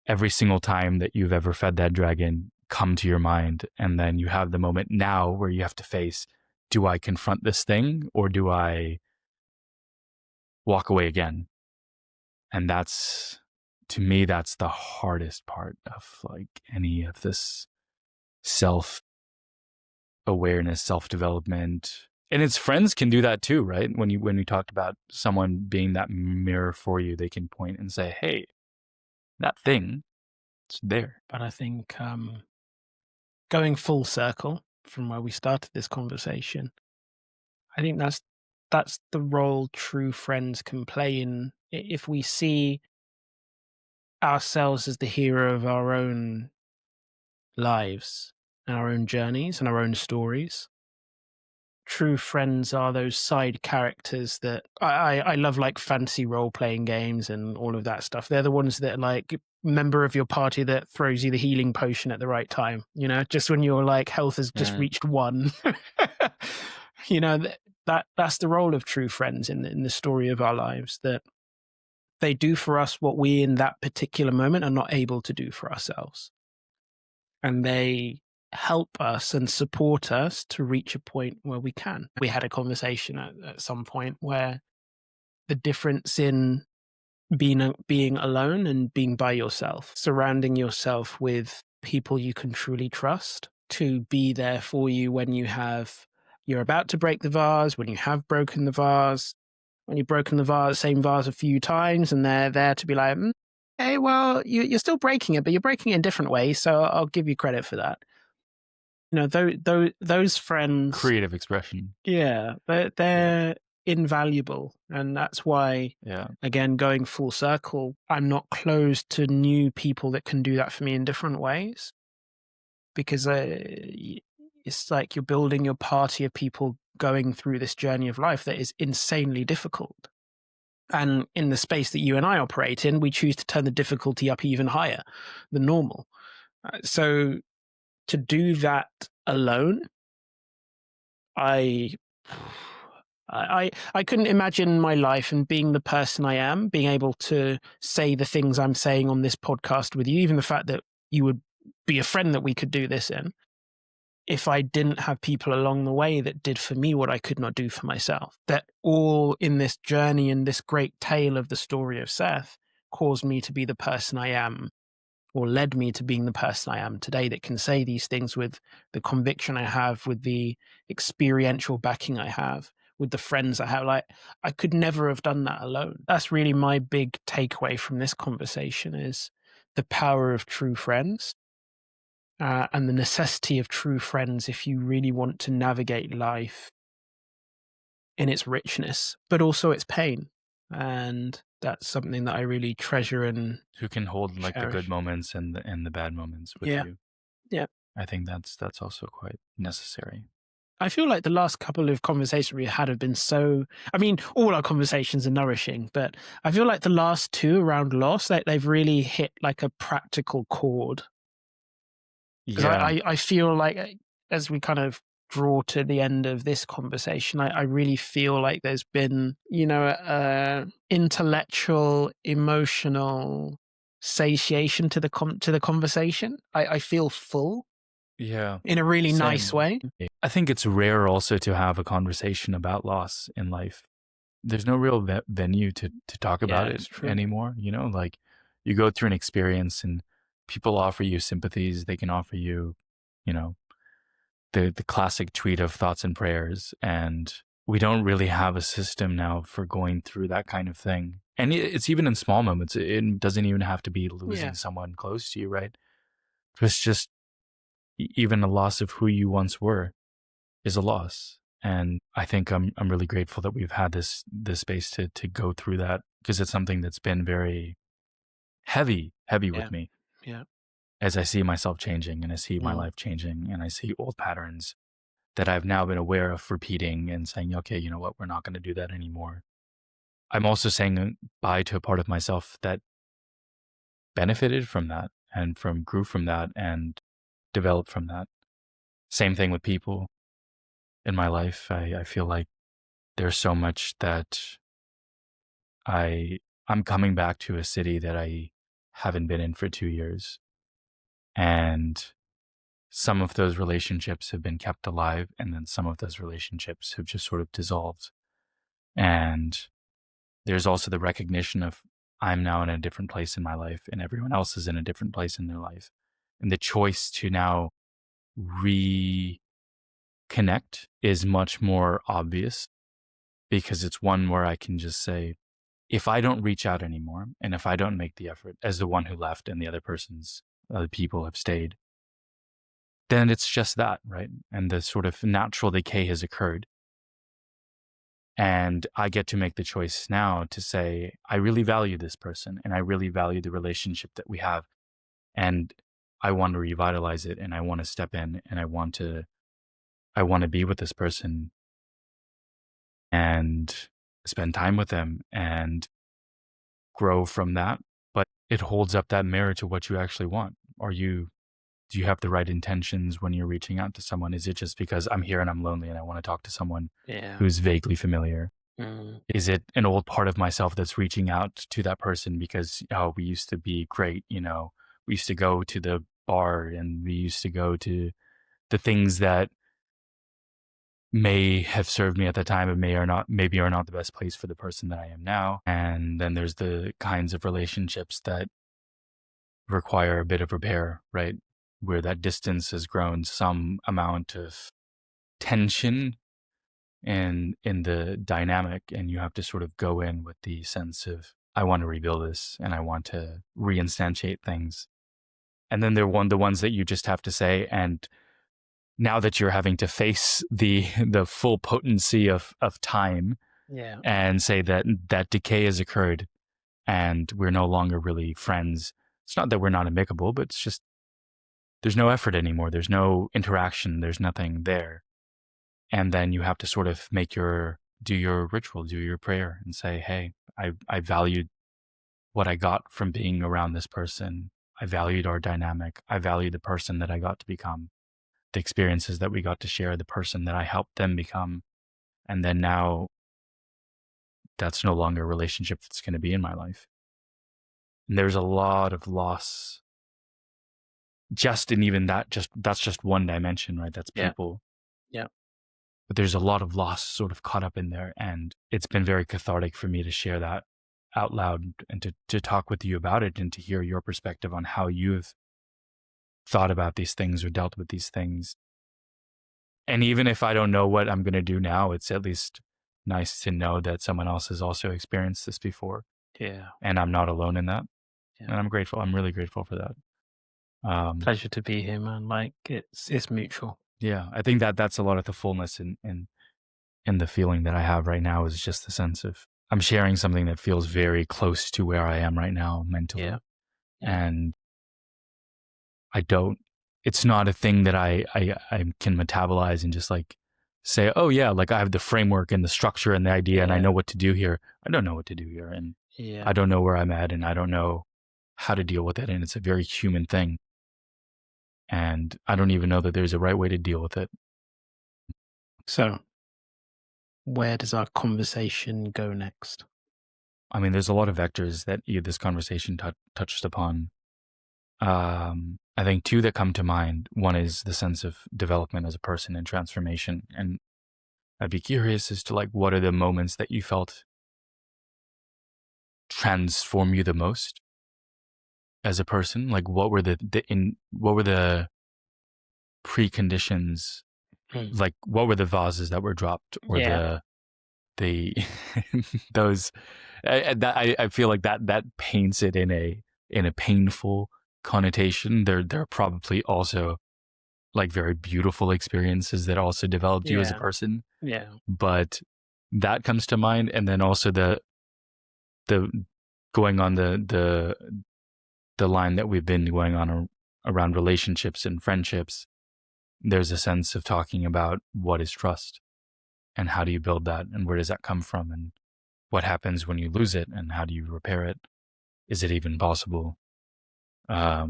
every single time that you've ever fed that dragon come to your mind. And then you have the moment now where you have to face, do I confront this thing, or do I walk away again? And that's, to me, that's the hardest part of like any of this self awareness, self development. And its friends can do that too, right? When you talked about someone being that mirror for you, they can point and say, "Hey, that thing, it's there." But I think going full circle from where we started this conversation, I think that's the role true friends can play in if we see ourselves as the hero of our own lives and our own journeys and our own stories. True friends are those side characters that I love, like fancy role playing games and all of that stuff. They're the ones that are like member of your party that throws you the healing potion at the right time, just when your like health has just reached one. you know, that's the role of true friends in the story of our lives, that they do for us what we in that particular moment are not able to do for ourselves. And they help us and support us to reach a point where we can. We had a conversation at some point where the difference in being alone and being by yourself, surrounding yourself with people you can truly trust to be there for you when you're about to break the vase, when you have broken the vase, when you've broken the vase, same vase a few times, and they're there to be like, hey, well, you're still breaking it, but you're breaking it in different ways, so I'll give you credit for that. Those friends, Creative expression. yeah, they're invaluable, and that's why, Yeah. again, going full circle, I'm not closed to new people that can do that for me in different ways, because it's like you're building your party of people going through this journey of life that is insanely difficult. And in the space that you and I operate in, we choose to turn the difficulty up even higher than normal. So to do that alone, I couldn't imagine my life and being the person I am, being able to say the things I'm saying on this podcast with you, even the fact that you would be a friend that we could do this in, if I didn't have people along the way that did for me what I could not do for myself. That all in this journey and this great tale of the story of Seth caused me to be the person I am, or led me to being the person I am today, that can say these things with the conviction I have, with the experiential backing I have, with the friends I have. Like, I could never have done that alone. That's really my big takeaway from this conversation, is the power of true friends, and the necessity of true friends if you really want to navigate life in its richness, but also its pain. And that's something that I really treasure and Who can hold like the good cherish. moments and the bad moments with Yeah. you. Yeah. I think that's also quite necessary. I feel like the last couple of conversations we had have been so, I mean, all our conversations are nourishing, but I feel like the last two around loss, they've really hit like a practical chord. Because Yeah. I feel like, as we kind of draw to the end of this conversation, I really feel like there's been, intellectual, emotional satiation to the conversation. I feel full Yeah. in a really nice Same. way. I think it's rare also to have a conversation about loss in life. There's no real venue to talk about Yeah, it it's true. anymore. Like you go through an experience and people offer you sympathies. They can offer you, you know, the classic tweet of thoughts and prayers. And we don't really have a system now for going through that kind of thing. And it's even in small moments. It doesn't even have to be losing Yeah. someone close to you, right? It's just even a loss of who you once were is a loss. And I think I'm really grateful that we've had this space to go through that, because it's something that's been very heavy Yeah. with me, Yeah. as I see myself changing and I see my Mm. life changing and I see old patterns that I've now been aware of repeating and saying, okay, you know what, we're not going to do that anymore. I'm also saying bye to a part of myself that benefited from that and grew from that and developed from that. Same thing with people in my life. I feel like there's so much that I'm coming back to a city that I haven't been in for 2 years. And some of those relationships have been kept alive, and then some of those relationships have just sort of dissolved. And there's also the recognition of I'm now in a different place in my life and everyone else is in a different place in their life. And the choice to now reconnect is much more obvious because it's one where I can just say, if I don't reach out anymore and if I don't make the effort as the one who left and the other people have stayed, then it's just that, right? And the sort of natural decay has occurred. And I get to make the choice now to say, I really value this person and I really value the relationship that we have. And I want to revitalize it and I want to step in and I want to be with this person and spend time with them and grow from that. But it holds up that mirror to what you actually want. Do you have the right intentions when you're reaching out to someone? Is it just because I'm here and I'm lonely and I want to talk to someone Yeah. who's vaguely familiar? Mm. Is it an old part of myself that's reaching out to that person because, oh, we used to be great, we used to go to the bar and we used to go to the things that may have served me at the time and maybe are not the best place for the person that I am now. And then there's the kinds of relationships that require a bit of repair, right? Where that distance has grown some amount of tension in the dynamic, and you have to sort of go in with the sense of, I want to rebuild this and I want to reinstantiate things. And then the ones that you just have to say, and now that you're having to face the full potency of time Yeah. and say that decay has occurred and we're no longer really friends. It's not that we're not amicable, but it's just there's no effort anymore. There's no interaction. There's nothing there. And then you have to sort of do your ritual, do your prayer and say, hey, I valued what I got from being around this person. I valued our dynamic. I valued the person that I got to become, the experiences that we got to share, the person that I helped them become. And then now that's no longer a relationship that's going to be in my life. And there's a lot of loss just in even that's just one dimension, right? That's Yeah. people. Yeah. But there's a lot of loss sort of caught up in there. And it's been very cathartic for me to share that out loud and to talk with you about it and to hear your perspective on how you've thought about these things or dealt with these things. And even if I don't know what I'm going to do now, it's at least nice to know that someone else has also experienced this before. Yeah. And I'm not alone in that. Yeah. And I'm grateful. I'm really grateful for that. Pleasure to be here, man. Like it's mutual. Yeah, I think that's a lot of the fullness in the feeling that I have right now is just the sense of I'm sharing something that feels very close to where I am right now mentally. Yeah. Yeah. And it's not a thing that I can metabolize and just like say, oh yeah, like I have the framework and the structure and the idea and I know what to do here. I don't know what to do here. And I don't know where I'm at and I don't know how to deal with it. And it's a very human thing. And I don't even know that there's a right way to deal with it. So, where does our conversation go next? I mean, there's a lot of vectors that this conversation touched upon. I think two that come to mind. One is the sense of development as a person and transformation. And I'd be curious as to like, what are the moments that you felt transform you the most as a person? Like, what were the preconditions? Like, what were the vases that were dropped or the those I feel like that paints it in a painful connotation. There are probably also like very beautiful experiences that also developed you as a person. Yeah. But that comes to mind, and then also the going on the line that we've been going on around relationships and friendships. There's a sense of talking about what is trust and how do you build that and where does that come from and what happens when you lose it and how do you repair it? Is it even possible? My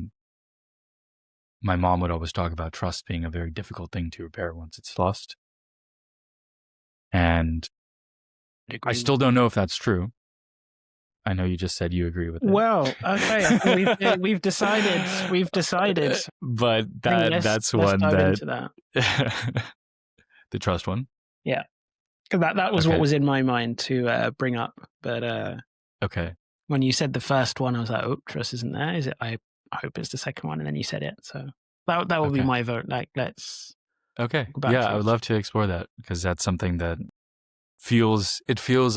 mom would always talk about trust being a very difficult thing to repair once it's lost. And I still don't know if that's true. I know you just said you agree with it. Well, okay. I think we've decided. But that's one dive that, into that. the trust one. Yeah, because that was what was in my mind to bring up. But okay. When you said the first one, I was like, oh, trust isn't there. Is it? I hope it's the second one. And then you said it. So that will be Okay. my vote. Like, let's Okay. talk about Yeah, I would trust. love to explore that because that's something that feels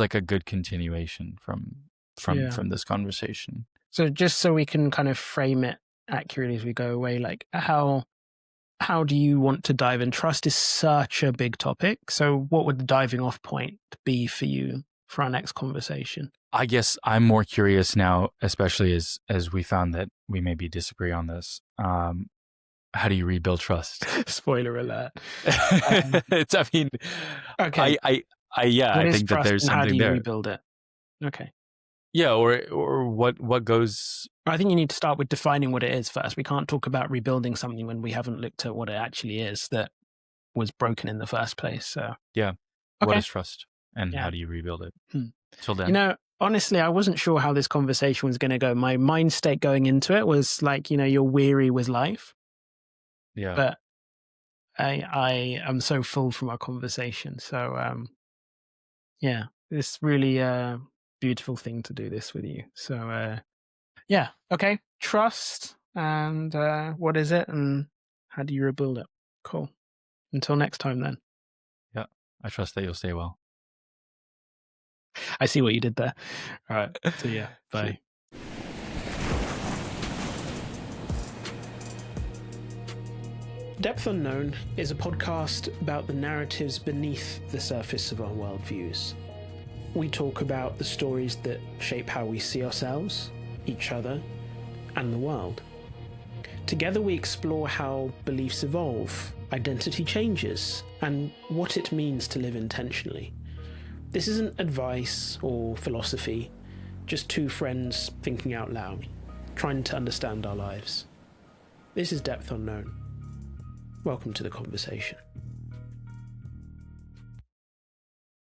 like a good continuation from this conversation. So just so we can kind of frame it accurately as we go away, like how do you want to dive in? Trust is such a big topic. So what would the diving off point be for you for our next conversation? I guess I'm more curious now, especially as we found that we maybe disagree on this. How do you rebuild trust? Spoiler alert. It's, I mean, Okay. Yeah, What I is think that trust there's and how do something you there. rebuild it? Okay. Yeah, or what goes. I think you need to start with defining what it is first. We can't talk about rebuilding something when we haven't looked at what it actually is that was broken in the first place. So, Yeah, what okay. is trust, and Yeah. how do you rebuild it? Hmm. Till You then, know, honestly, I wasn't sure how this conversation was going to go. My mind state going into it was like, you're weary with life, yeah, but I am so full from our conversation. So, yeah, it's really a beautiful thing to do this with you. So, yeah, okay. Trust and what is it and how do you rebuild it? Cool. Until next time, then. yeah. I trust that you'll stay well. I see what you did there. All right. See ya. See ya. Bye. Depth Unknown is a podcast about the narratives beneath the surface of our worldviews. We talk about the stories that shape how we see ourselves, each other, and the world. Together we explore how beliefs evolve, identity changes, and what it means to live intentionally. This isn't advice or philosophy, just two friends thinking out loud, trying to understand our lives. This is Depth Unknown. Welcome to the conversation.